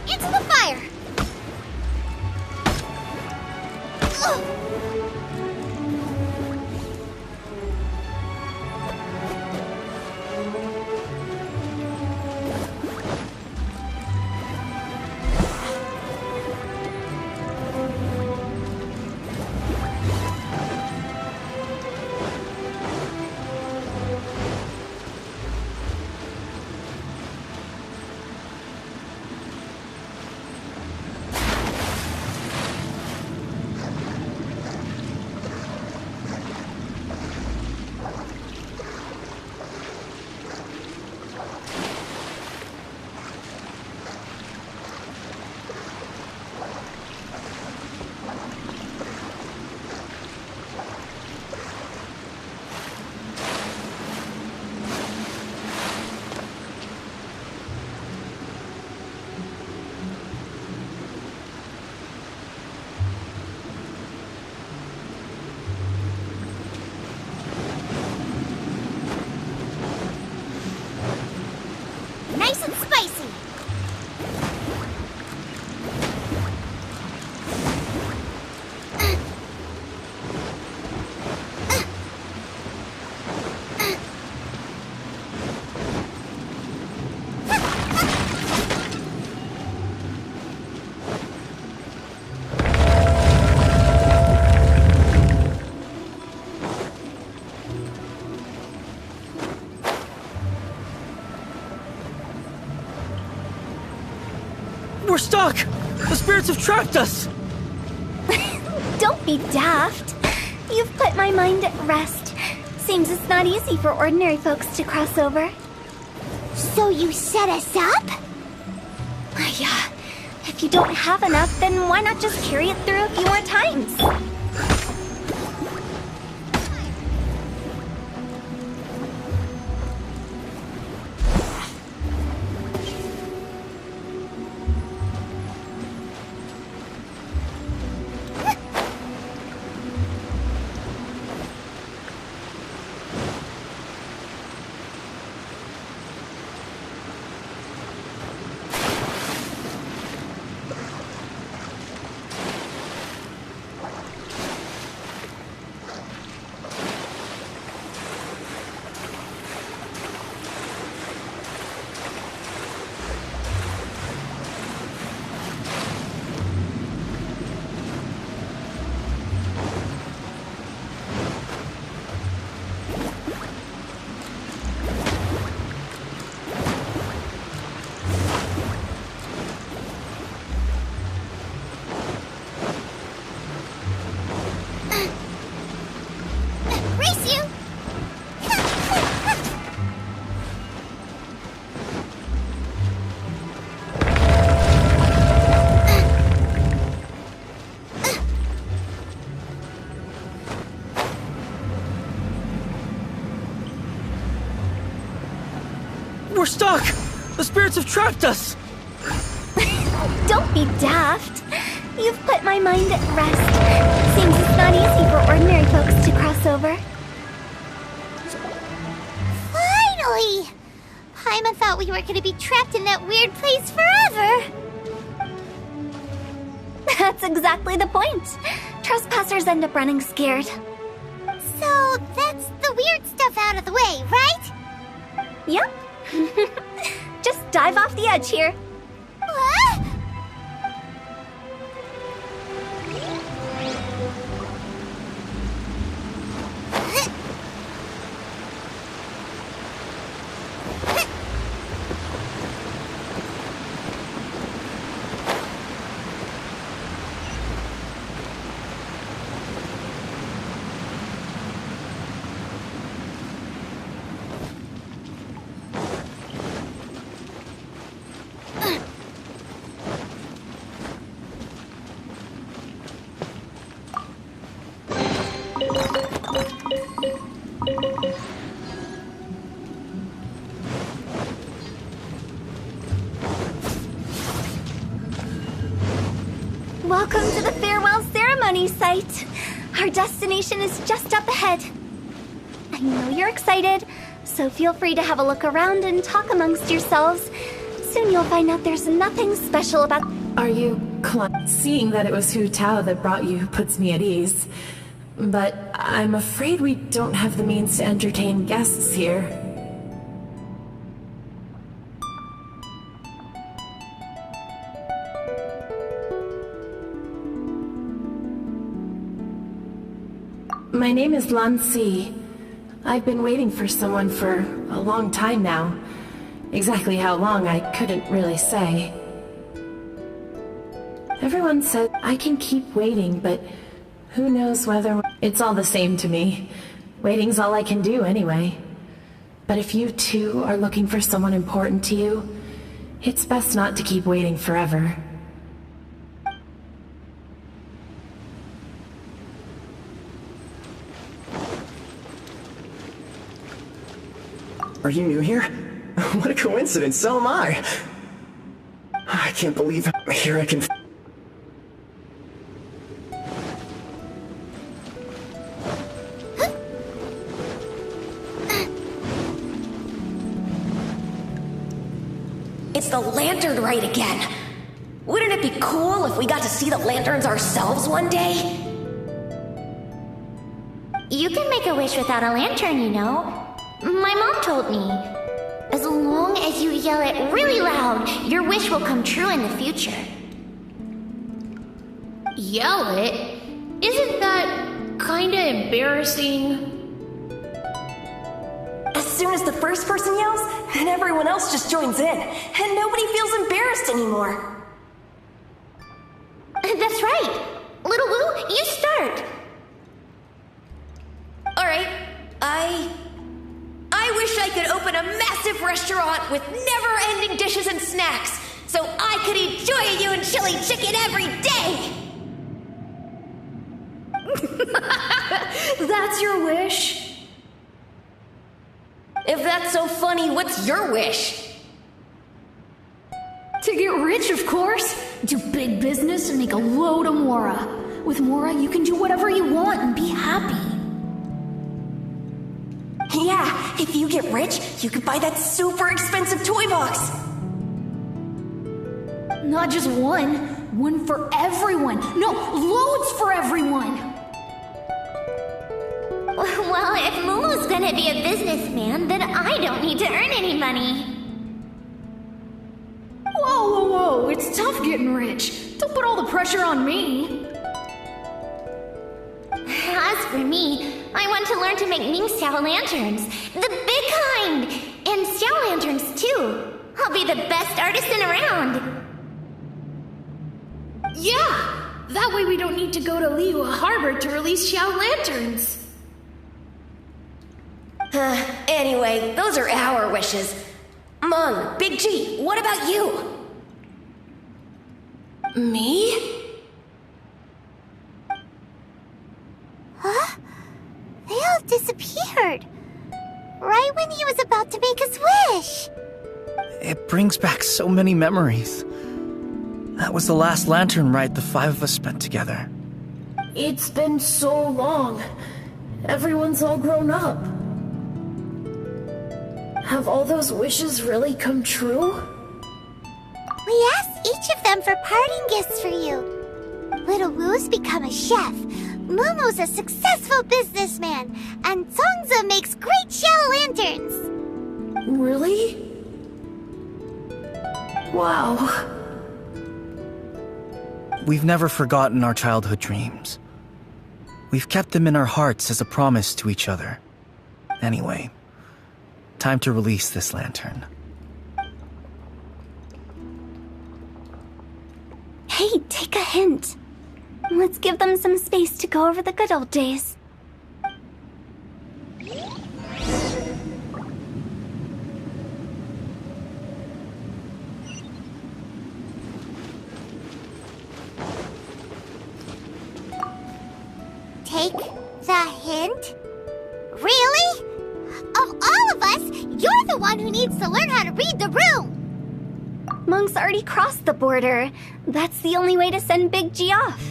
Into the fire! Nice and spicy. We're stuck! The spirits have trapped us! Don't be daft. You've put my mind at rest. Seems it's not easy for ordinary folks to cross over. So you set us up? Yeah. If you don't have enough, then why not just carry it through a few more times? spirits have trapped us! Don't be daft. You've put my mind at rest. Seems it's not easy for ordinary folks to cross over. Finally! Paimon thought we were gonna be trapped in that weird place forever! That's exactly the point. Trespassers end up running scared. So, that's the weird stuff out of the way, right? Yep. Just dive off the edge here. What? Welcome to the farewell ceremony site. Our destination is just up ahead. I know you're excited, so feel free to have a look around and talk amongst yourselves. Soon you'll find out there's nothing special about... Are you... Seeing that it was Hu Tao that brought you puts me at ease. But I'm afraid we don't have the means to entertain guests here. My name is Lan Si. I've been waiting for someone for a long time now. Exactly how long, I couldn't really say. Everyone said I can keep waiting, but who knows whether... It's all the same to me. Waiting's all I can do anyway. But if you too are looking for someone important to you, it's best not to keep waiting forever. Are you new here? What a coincidence, so am I! I can't believe here I can... It's the lantern rite again! Wouldn't it be cool if we got to see the lanterns ourselves one day? You can make a wish without a lantern, you know. My mom told me. As long as you yell it really loud, your wish will come true in the future. Yell it? Isn't that kinda embarrassing? As soon as the first person yells, then everyone else just joins in, and nobody feels embarrassed anymore. That's right. Little Wu, you start. Alright, I wish I could open a massive restaurant with never-ending dishes and snacks, so I could enjoy you and chili chicken every day! That's your wish? If that's so funny, what's your wish? To get rich, of course. Do big business and make a load of Mora. With Mora, you can do whatever you want and be happy. Yeah, if you get rich, you could buy that super expensive toy box. Not just one. One for everyone. No, loads for everyone. Well, if Lulu's gonna be a businessman, then I don't need to earn any money. Whoa, whoa, whoa. It's tough getting rich. Don't put all the pressure on me. As for me, I want to learn to make Ming Xiao lanterns. The big kind! And Xiao lanterns, too. I'll be the best artisan around. Yeah! That way we don't need to go to Liyue Harbor to release Xiao lanterns. Anyway, those are our wishes. Mung, Big G, what about you? Me? Huh? They all disappeared. Right when he was about to make his wish. It brings back so many memories. That was the last lantern ride the 5 of us spent together. It's been so long. Everyone's all grown up. Have all those wishes really come true? We asked each of them for parting gifts for you. Little Wu's become a chef, Momo's a successful businessman, and Songza makes great shell lanterns. Really? Wow. We've never forgotten our childhood dreams. We've kept them in our hearts as a promise to each other. Anyway, time to release this lantern. Hey, take a hint. Let's give them some space to go over the good old days. Take the hint? Really? Of all of us, you're the one who needs to learn how to read the room! Monk's already crossed the border. That's the only way to send Big G off.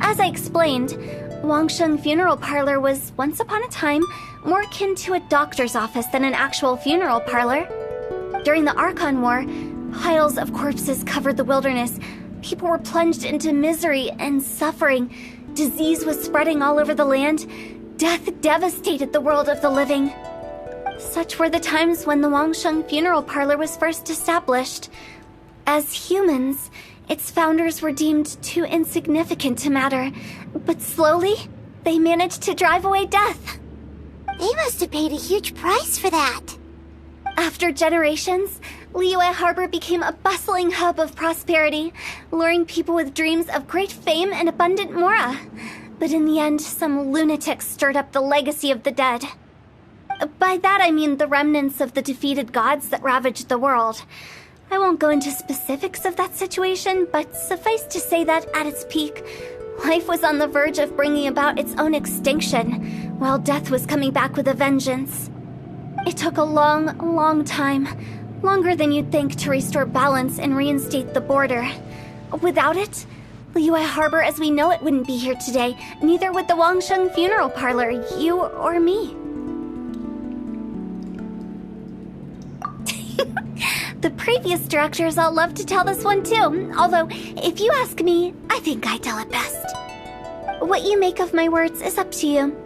As I explained, Wangsheng Funeral Parlor was, once upon a time, more akin to a doctor's office than an actual funeral parlor. During the Archon War, piles of corpses covered the wilderness. People were plunged into misery and suffering. Disease was spreading all over the land. Death devastated the world of the living. Such were the times when the Wangsheng Funeral Parlor was first established. As humans, its founders were deemed too insignificant to matter, but slowly, they managed to drive away death. They must have paid a huge price for that. After generations, Liyue Harbor became a bustling hub of prosperity, luring people with dreams of great fame and abundant mora. But in the end, some lunatics stirred up the legacy of the dead. By that I mean the remnants of the defeated gods that ravaged the world. I won't go into specifics of that situation, but suffice to say that at its peak, life was on the verge of bringing about its own extinction, while death was coming back with a vengeance. It took a long, long time, longer than you'd think, to restore balance and reinstate the border. Without it, Liyue Harbor as we know it wouldn't be here today, neither would the Wangsheng Funeral Parlor, you or me. The previous directors all love to tell this one too, although, if you ask me, I think I tell it best. What you make of my words is up to you.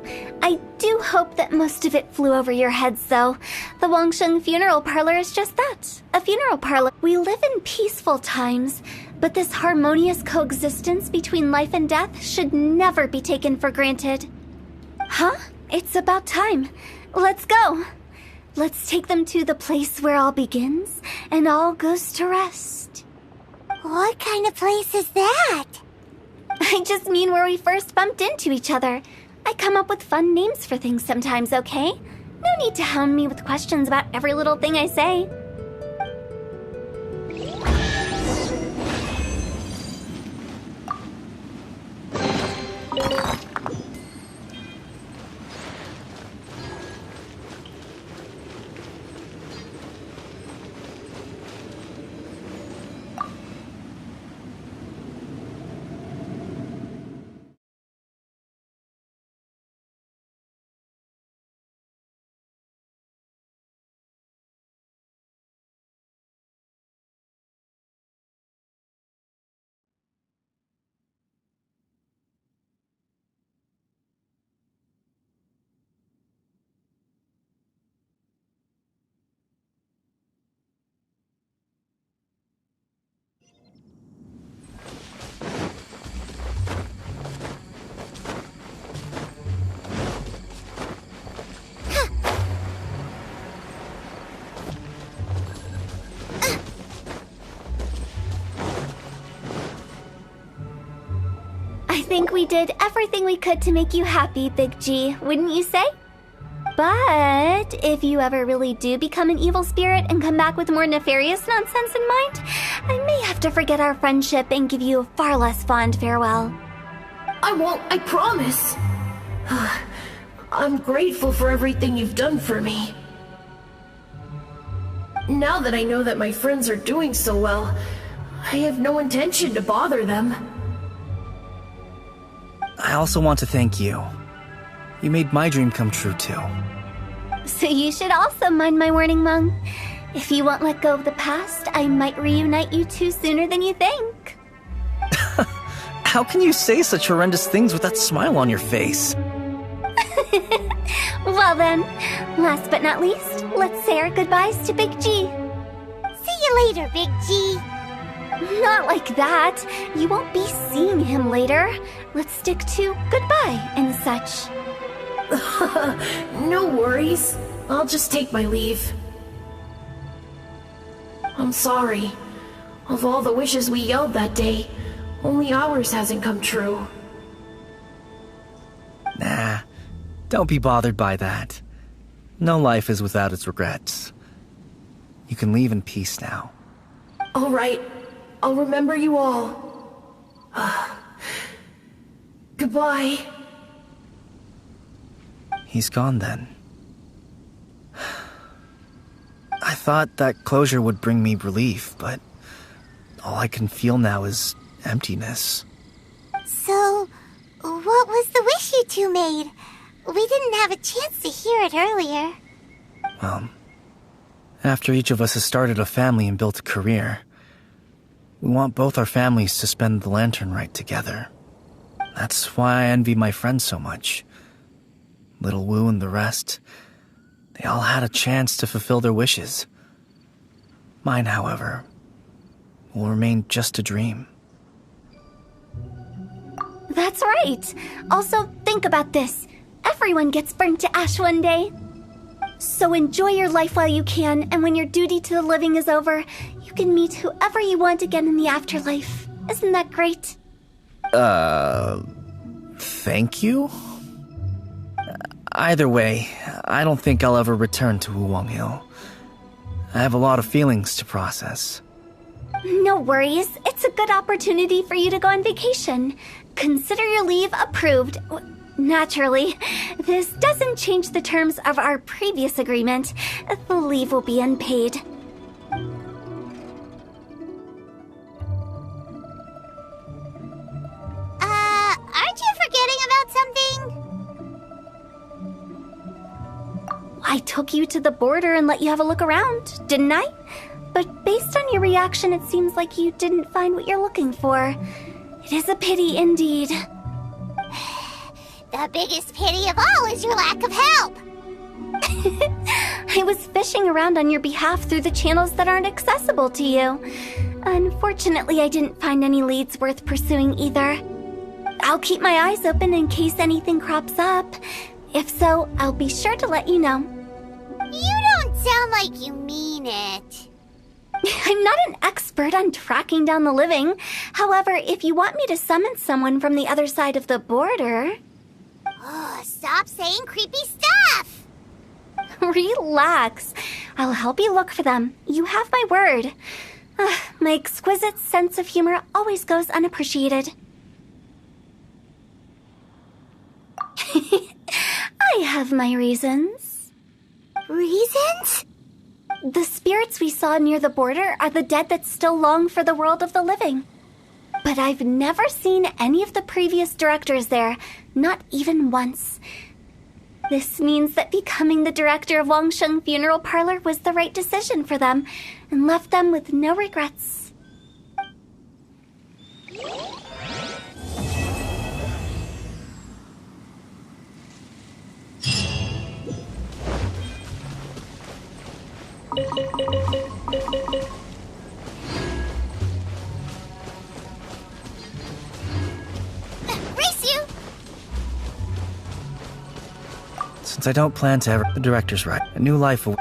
I do hope that most of it flew over your heads, though. The Wangsheng Funeral Parlor is just that, a funeral parlor. We live in peaceful times, but this harmonious coexistence between life and death should never be taken for granted. Huh? It's about time. Let's go. Let's take them to the place where all begins and all goes to rest. What kind of place is that? I just mean where we first bumped into each other. I come up with fun names for things sometimes, okay? No need to hound me with questions about every little thing I say. I think we did everything we could to make you happy, Big G, wouldn't you say? But if you ever really do become an evil spirit and come back with more nefarious nonsense in mind, I may have to forget our friendship and give you a far less fond farewell. I won't, I promise. I'm grateful for everything you've done for me. Now that I know that my friends are doing so well, I have no intention to bother them. I also want to thank you. You made my dream come true, too. So you should also mind my warning, Mung. If you won't let go of the past, I might reunite you two sooner than you think. How can you say such horrendous things with that smile on your face? Well then, last but not least, let's say our goodbyes to Big G. See you later, Big G. Not like that. You won't be seeing him later. Let's stick to goodbye and such. No worries. I'll just take my leave. I'm sorry. Of all the wishes we yelled that day, only ours hasn't come true. Nah, don't be bothered by that. No life is without its regrets. You can leave in peace now. All right. I'll remember you all. Goodbye. He's gone then. I thought that closure would bring me relief, but all I can feel now is emptiness. So, what was the wish you two made? We didn't have a chance to hear it earlier. Well, after each of us has started a family and built a career, we want both our families to spend the lantern right together. That's why I envy my friends so much. Little Wu and the rest, they all had a chance to fulfill their wishes. Mine, however, will remain just a dream. That's right. Also, think about this. Everyone gets burnt to ash one day. So enjoy your life while you can, and when your duty to the living is over, you can meet whoever you want again in the afterlife. Isn't that great? Thank you? Either way, I don't think I'll ever return to Wuwang Hill. I have a lot of feelings to process. No worries. It's a good opportunity for you to go on vacation. Consider your leave approved. Naturally, this doesn't change the terms of our previous agreement. The leave will be unpaid. Aren't you forgetting about something? I took you to the border and let you have a look around, didn't I? But based on your reaction, it seems like you didn't find what you're looking for. It is a pity indeed. The biggest pity of all is your lack of help. I was fishing around on your behalf through the channels that aren't accessible to you. Unfortunately, I didn't find any leads worth pursuing either. I'll keep my eyes open in case anything crops up. If so, I'll be sure to let you know. You don't sound like you mean it. I'm not an expert on tracking down the living. However, if you want me to summon someone from the other side of the border... Oh, stop saying creepy stuff! Relax. I'll help you look for them. You have my word. My exquisite sense of humor always goes unappreciated. I have my reasons. Reasons? The spirits we saw near the border are the dead that still long for the world of the living. But I've never seen any of the previous directors there, not even once. This means that becoming the director of Wangsheng Funeral Parlor was the right decision for them, and left them with no regrets. Race you! Since I don't plan to ever... The director's right. A new life will...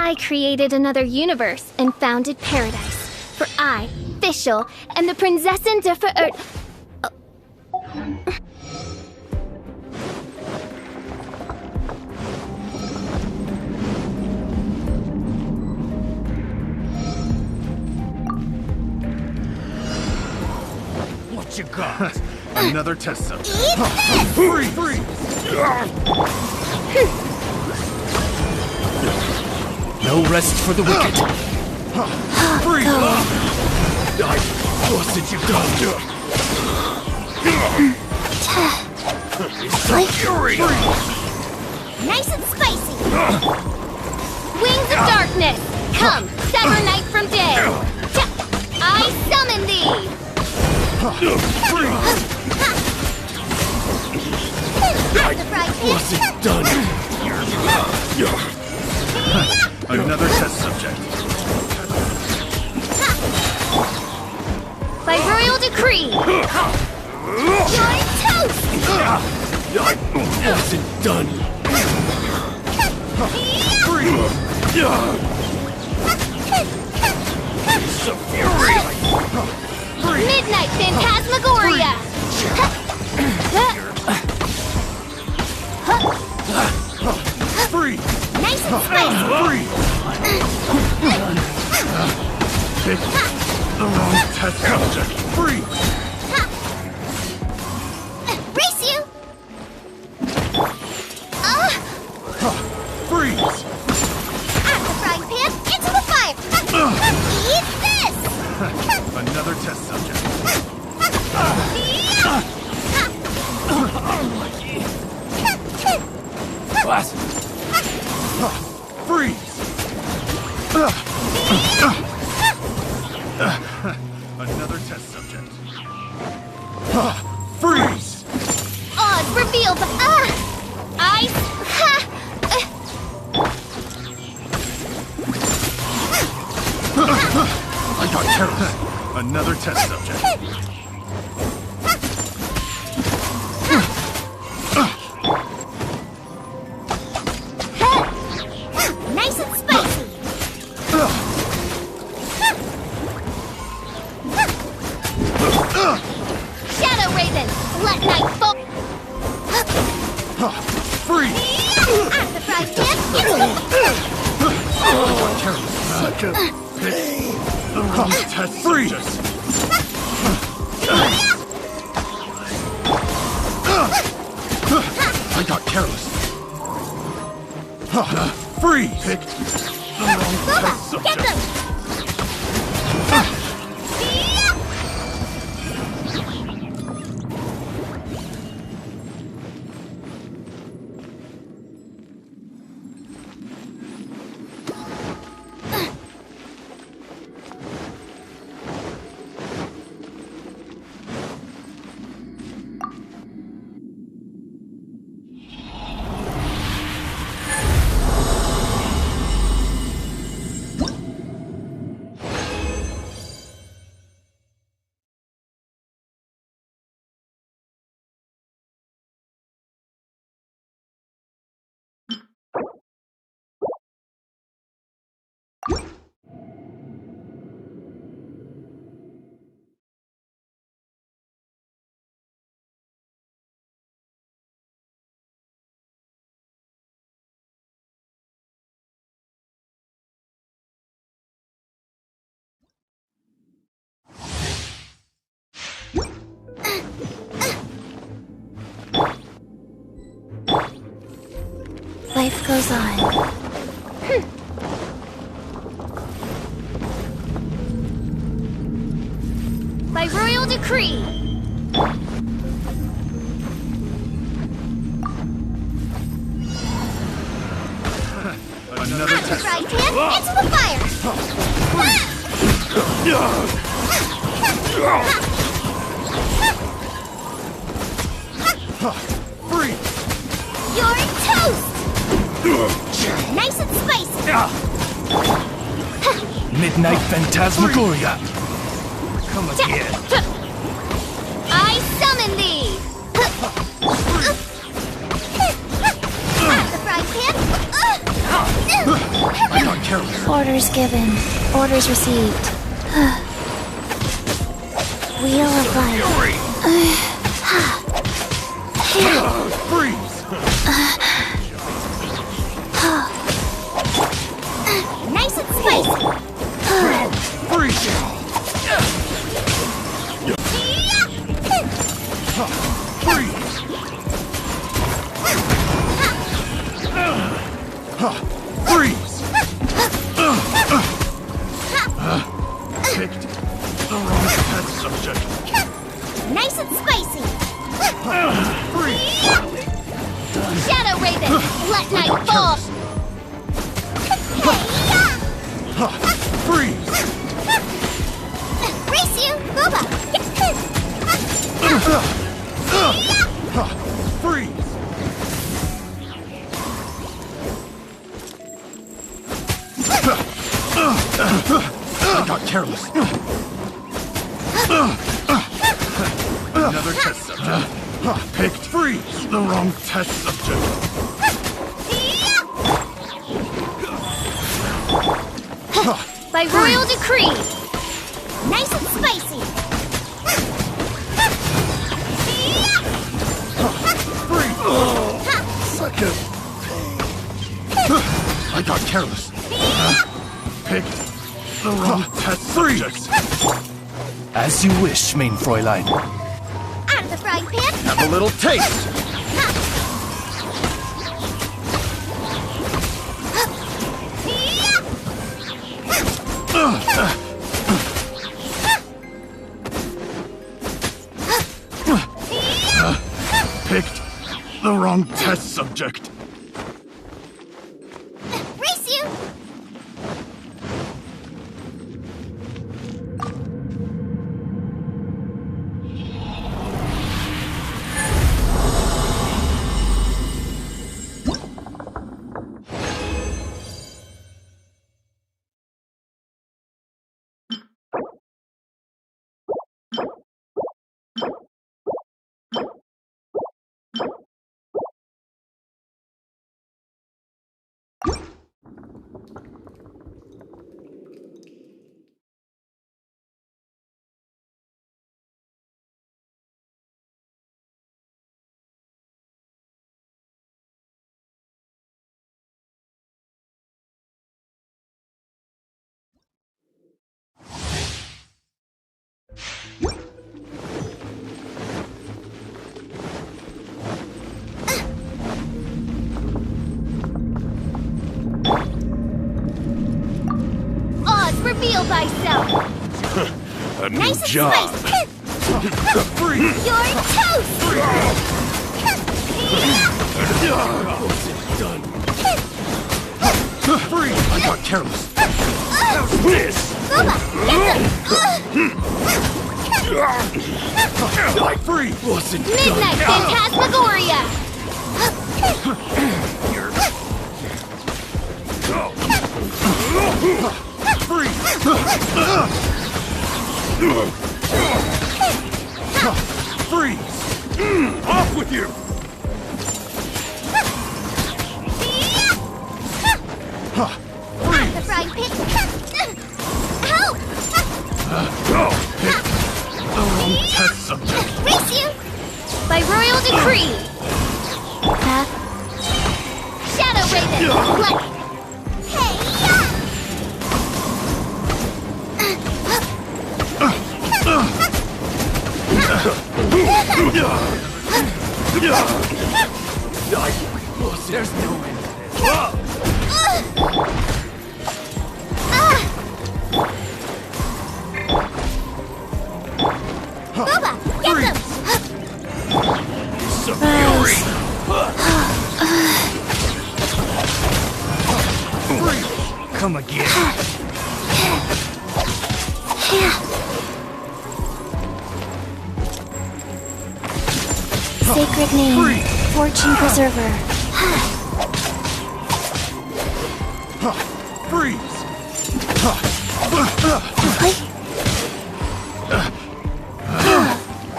I created another universe and founded paradise. For I, Fischl, am the Prinzessin der Verirrt... What you got? Another test subject. Free! No rest for the wicked. Free! What did you do? Fury! Nice and spicy! Wings of darkness! Come, sever night from day! I summon thee! What's it done? Another test subject. By royal decree! You're toast! What's it done? It's a fury! Midnight Phantasmagoria! Free! Nice and spicy! Free! Pick the wrong test subject. Free! Race you! Freeze! Out the frying pan, into the fire! Eat this! Another test subject. What? Freeze! Another test subject. Freeze! Oz revealed the... Ice... I got careless. Another test subject. Nice and spicy! Shadow Raven! Let night fall... Freeze! Out the frying pan, into the... Test freeze! I got careless. Freeze! Pick the wrong test subject. Get them! Life goes on. By royal decree! Another test. Frying pan, into the fire! Freeze! You're toast! Nice and spicy! Midnight Phantasmagoria. Come again. I summon thee! Out the frying pan! I got careless. Orders given. Orders received. Wheel of life. Freeze! Nice and spicy. Freeze! Freeze! Picked the wrong test subject. Nice and spicy. Freeze! Shadow Raven, let night fall. Freeze! Race you, Boba. Freeze! I got careless. Another test subject. Picked freeze! The wrong test subject. By royal decree. Nice and spicy. Second. I got careless. Picked the wrong test subject. As you wish, main Fräulein. Out of the frying pan. Have a little taste. Picked the wrong test subject. Race you. Oz, reveal thyself. A new Nice and job. spicy. Freeze! You're toast. Freeze! I got careless. How's this? Boba, get them. Freeze! Wasn't Midnight Phantasmagoria. Freeze! Freeze! Off with you! Out of the frying pan. Help! Pick the wrong test subject. Race you. By royal decree. Shadow Raven, let There's no end to this. Boba, get them. Some fury. Come again. Sacred name, Fortune Preserver. Freeze!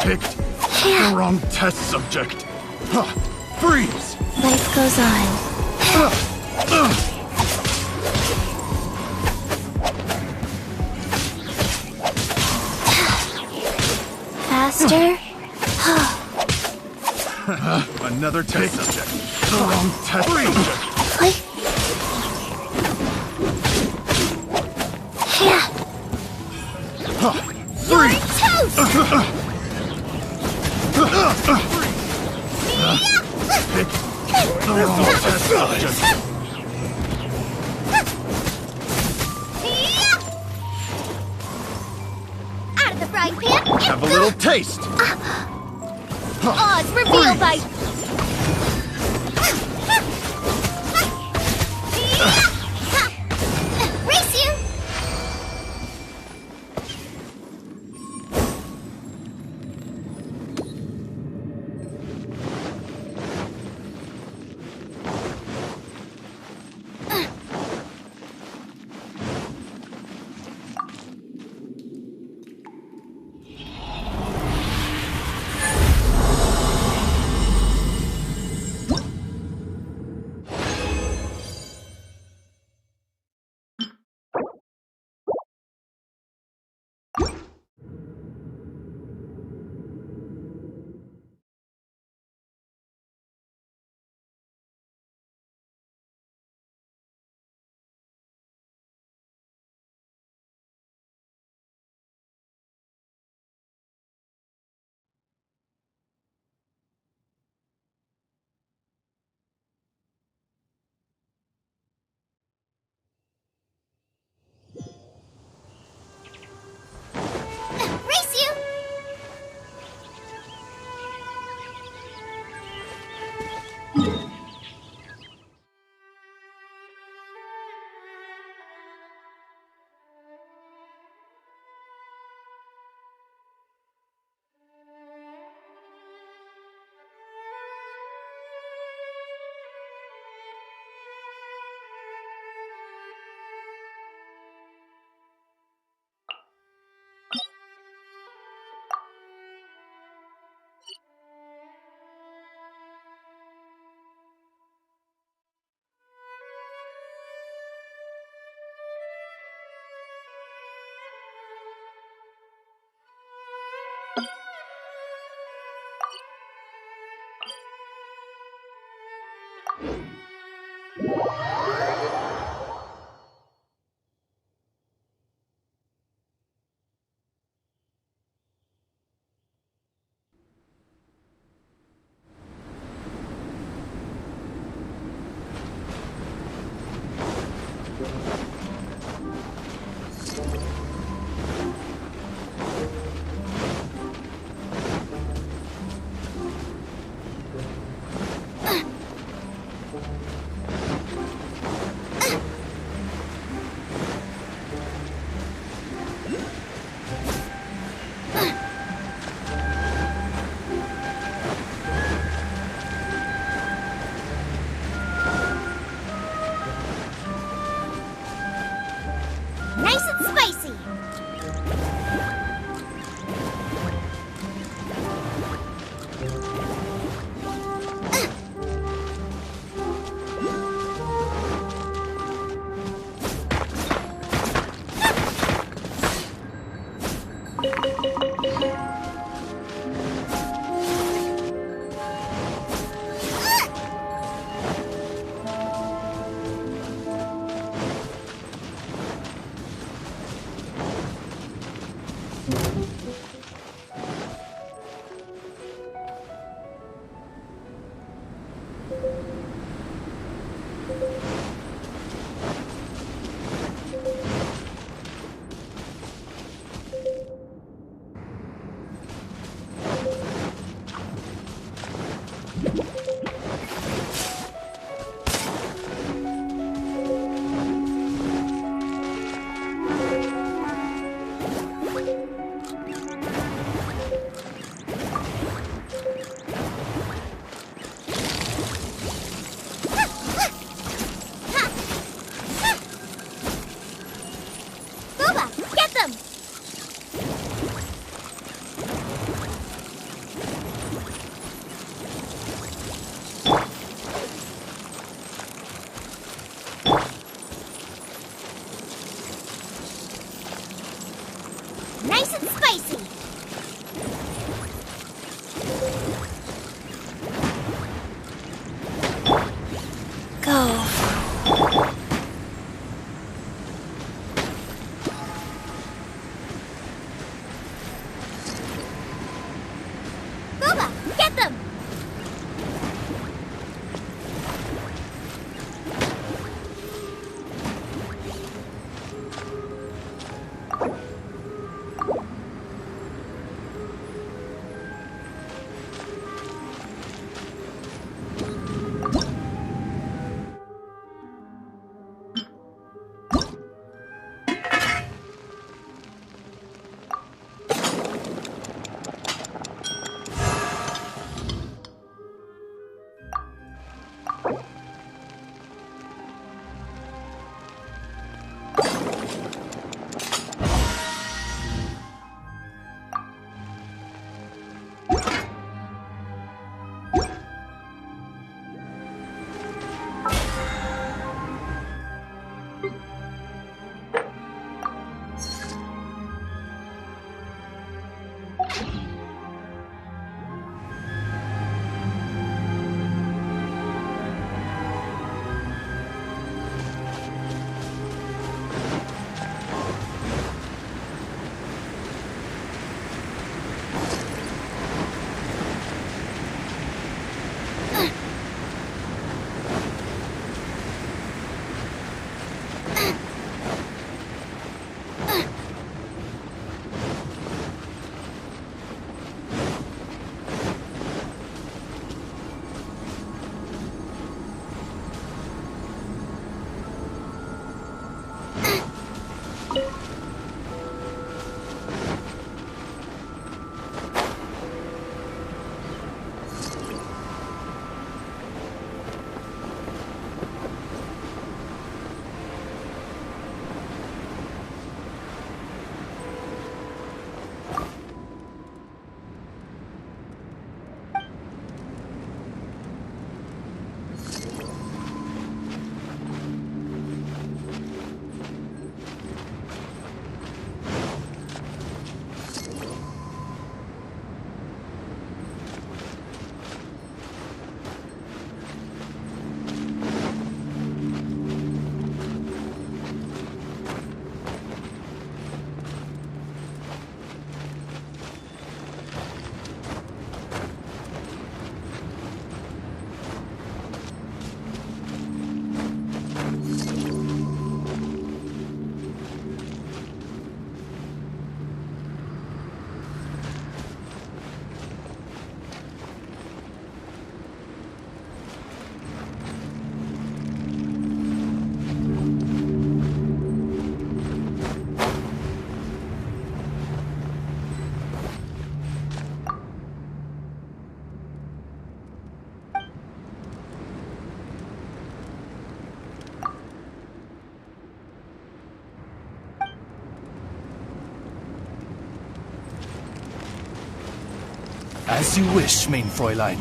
Picked the wrong test subject. Freeze! Life goes on. Master? Another test subject. The wrong test subject. You're toast! Pick the wrong test subject. Out of the frying pan! Have a little taste. Oz revealed by... Race you! Race you! Nice and spicy! Nice and spicy! As you wish, mein Fräulein.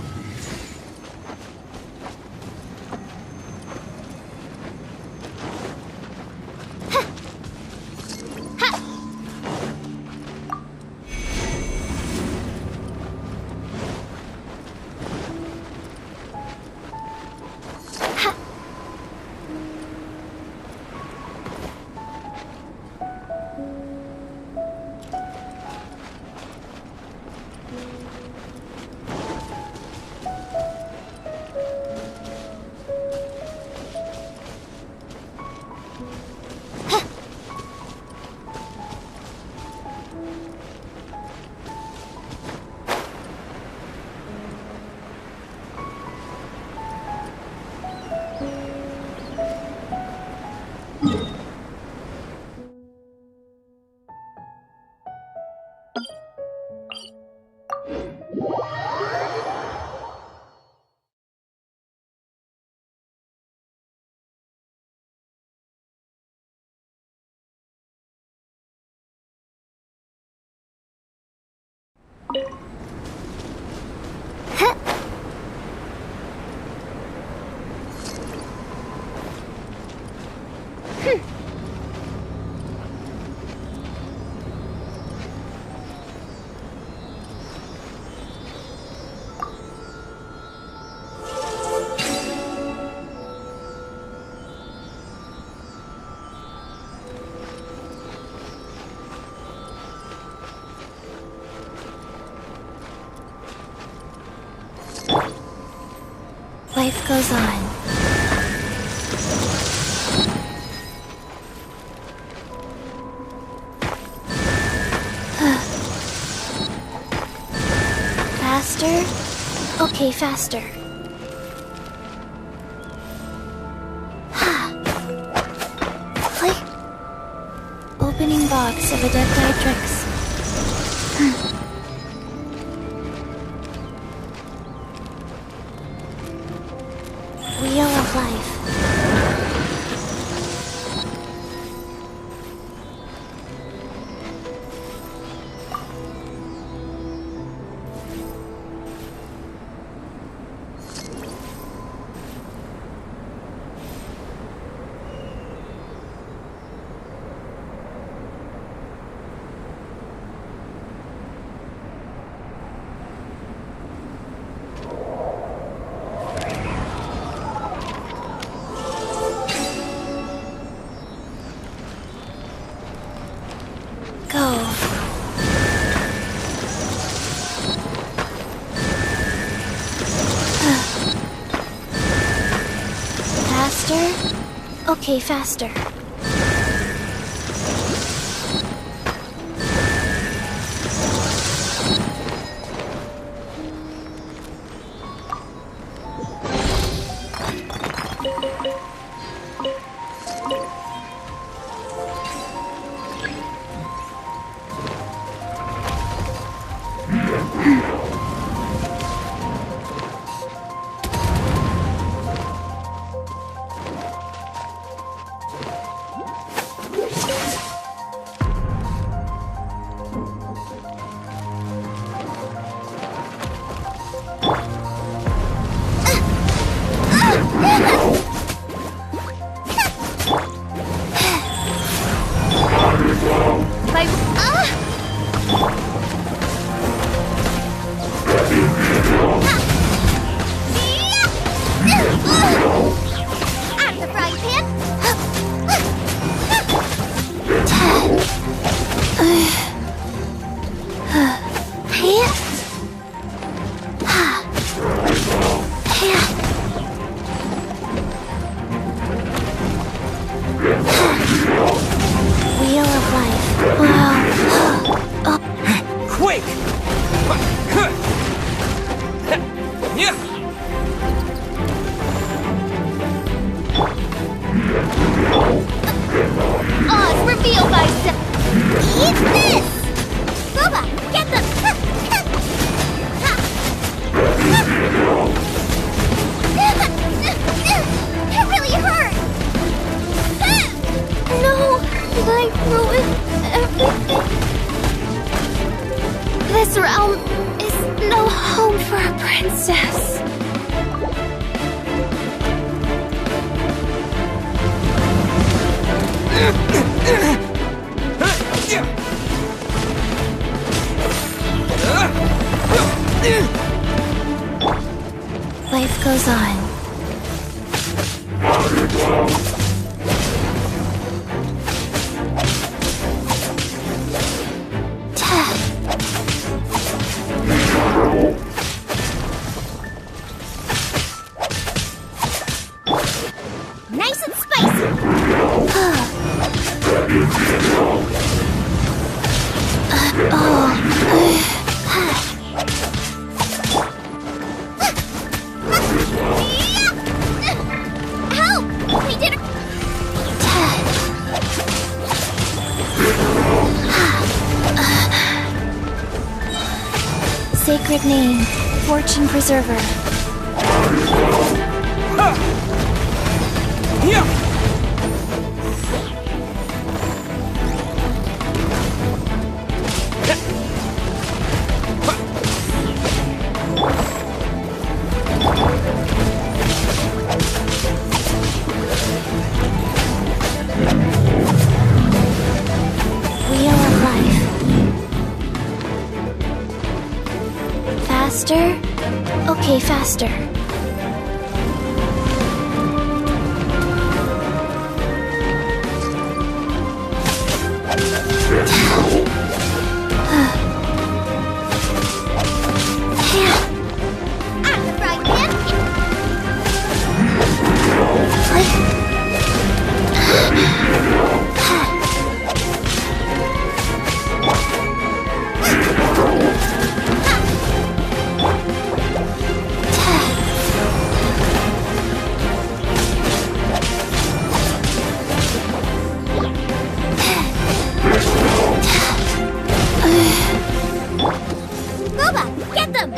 Life goes on. Faster? Okay, faster. Click. Opening box of Adepti-Trix. Wheel of Life. Go. Faster? Okay, faster. Wheel of Life. Wow. Quick! Oz, reveal thyself! Eat this! Booba, get them! It really hurt! No! Did I ruin everything? This realm is no Princess. Life goes on. Nice and spicy. Help! We did it. Sacred name, Fortune Preserver. Wheel of Life. Faster? Okay, faster. Boba, get them!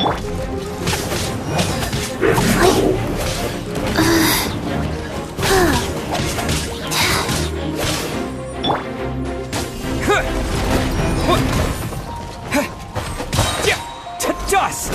To dust!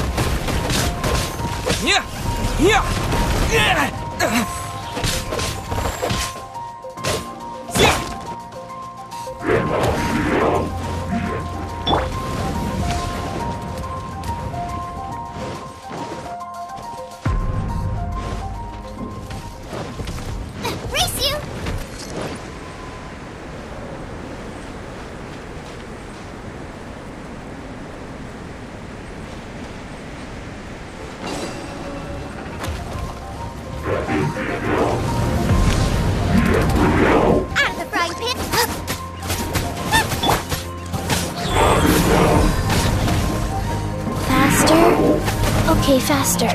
Race you! Out of the frying pan! Faster? Okay, faster.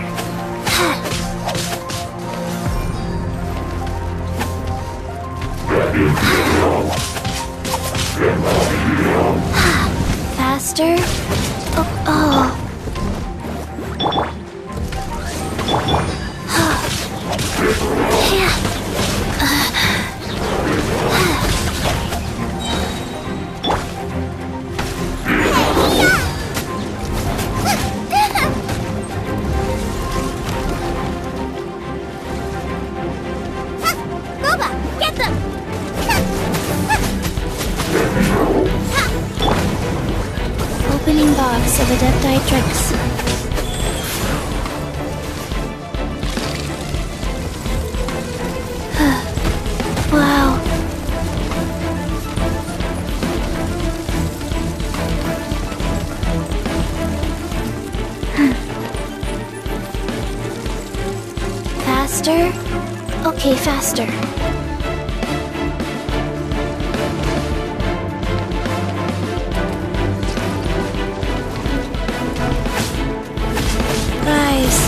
Faster? Oh. Boba, get them! Opening box of Adepti drinks. Wow. Faster? Okay, faster. Rise.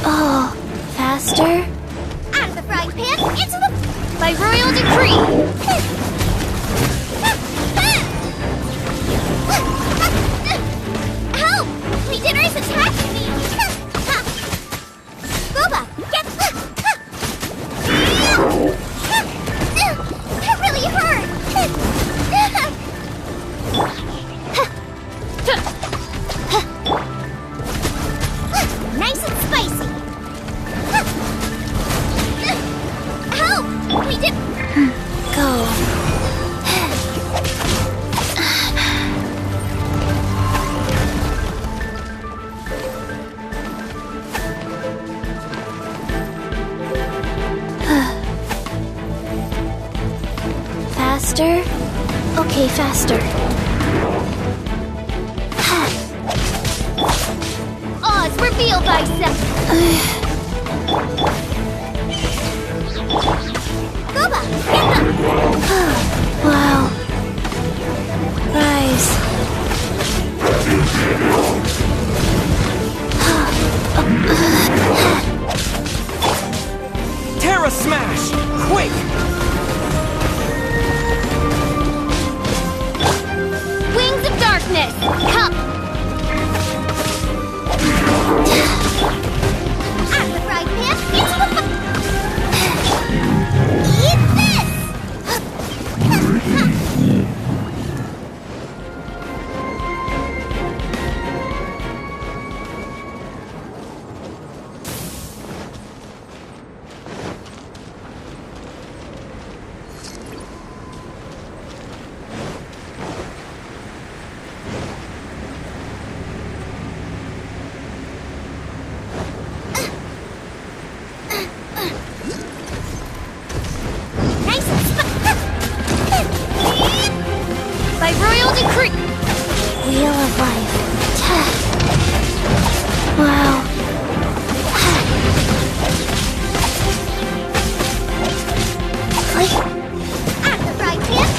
Oh, faster? Out of the frying pan, into the... By royal decree! Help! Legion is attacking me! Boba, get... That really hurt! Faster? Okay, faster. Oz, reveal thyself! Goba, get them! Wow. Rise. Terra Smash! Quick! Wings of darkness, come! At the right hand, into the... Eat this! By royal decree! Wheel of life. Wow. At the right hand,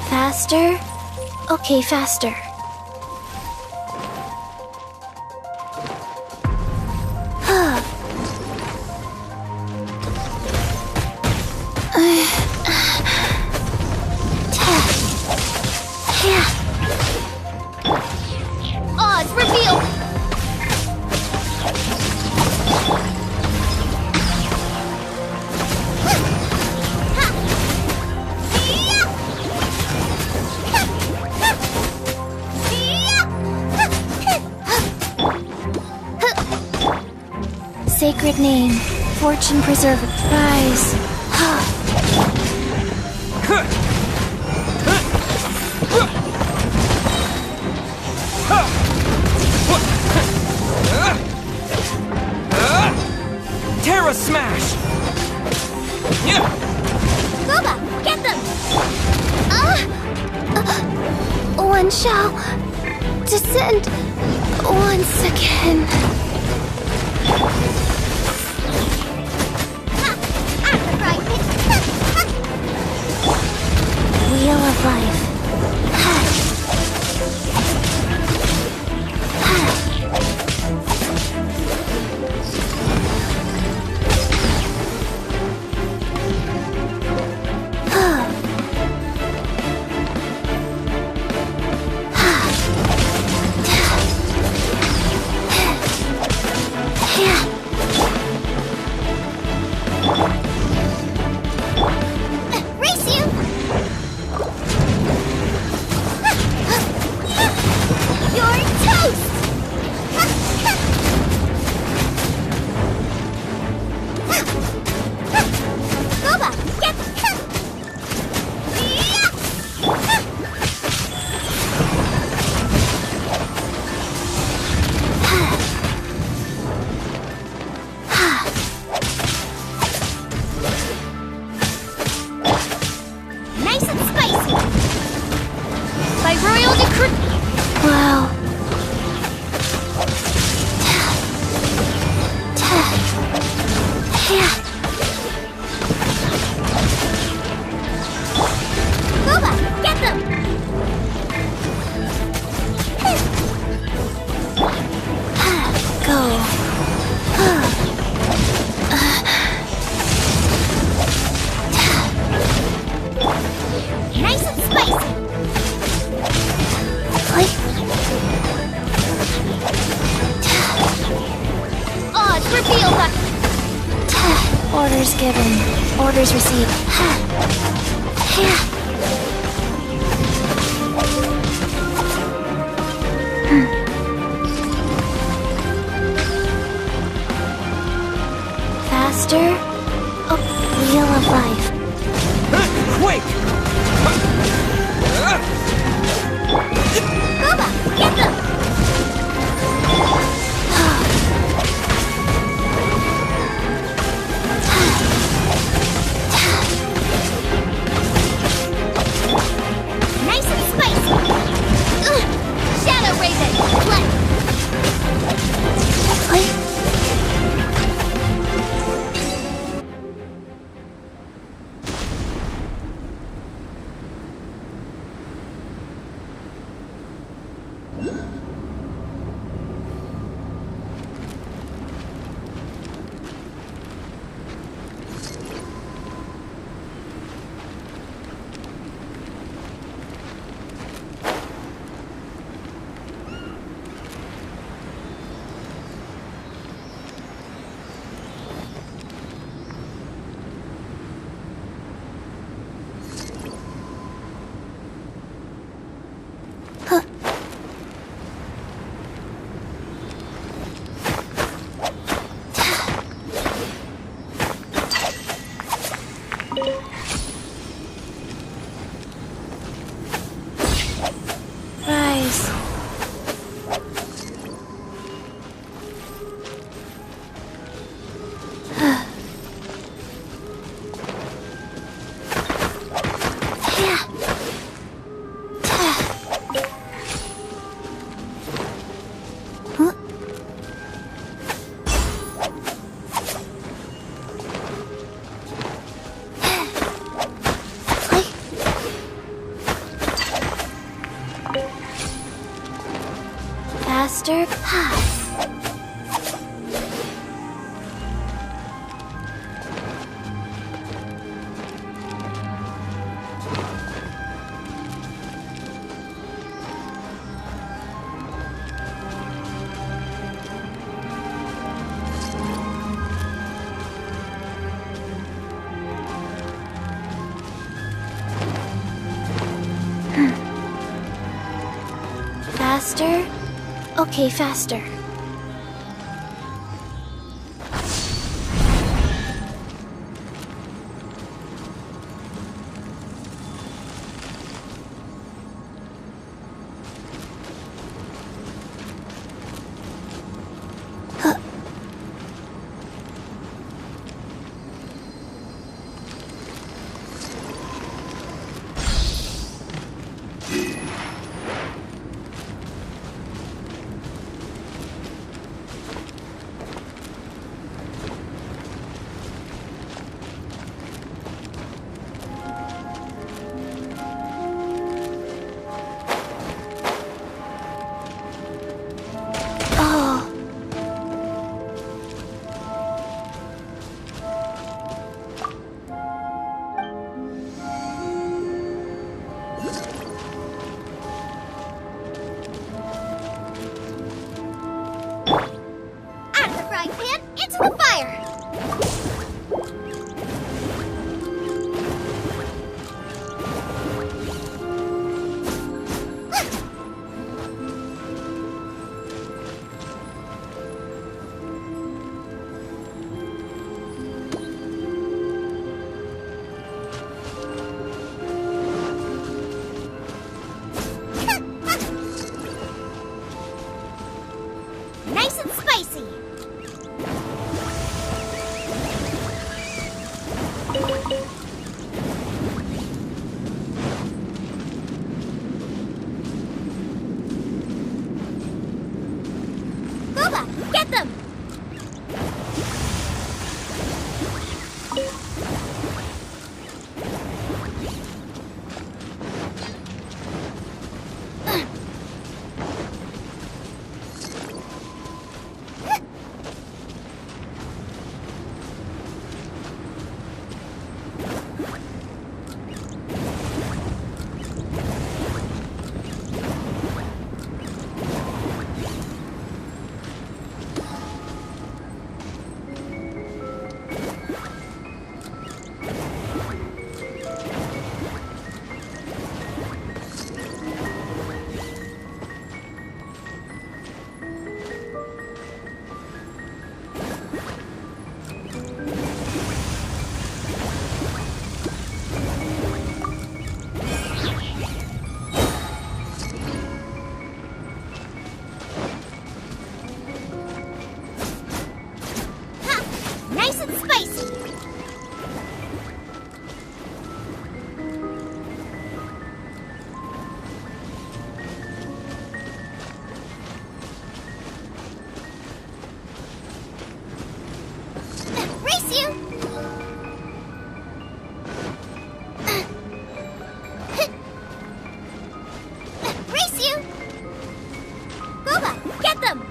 Faster? Okay, faster. Oz, reveal! Sacred name, fortune preserver, rise. Terra Smash! Goba, get them! One shall descend once again. Wheel of life. Race you! You're toast! Goba, get... Nice and spicy! By royal decree! Wow. Goba, get them! Go. Nice and spicy! Oz, reveal that! Orders given. Orders received. Faster. Faster? Okay, faster. Nice and spicy. Booba, get them! Get them!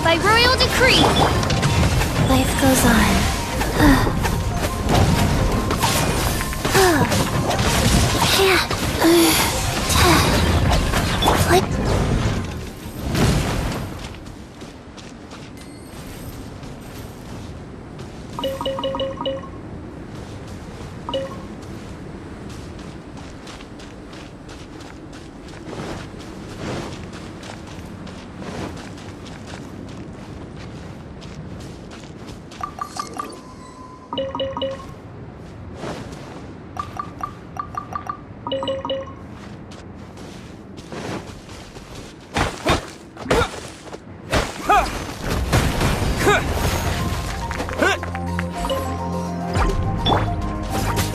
By royal decree, Life goes on.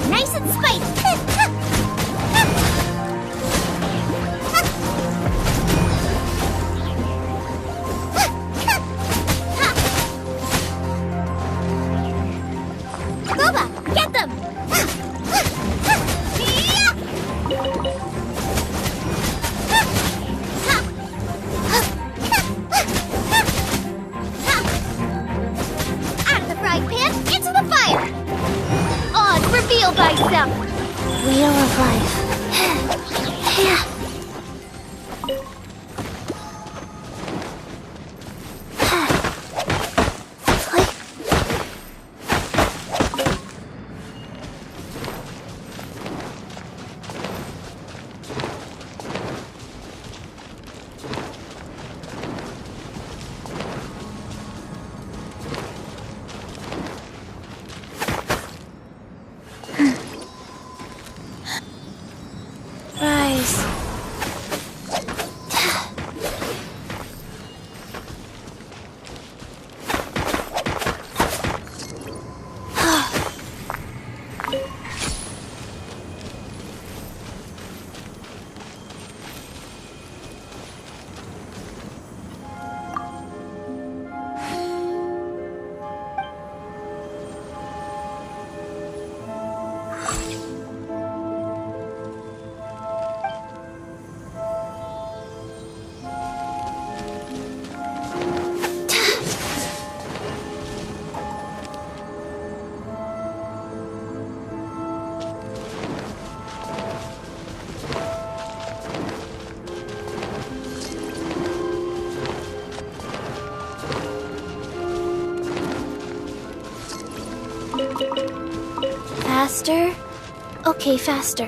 Nice and spicy. Boba, get them! Out of the frying pan, into the fire. On, reveal thyself! Wheel of life. Rise. Faster? Okay, faster.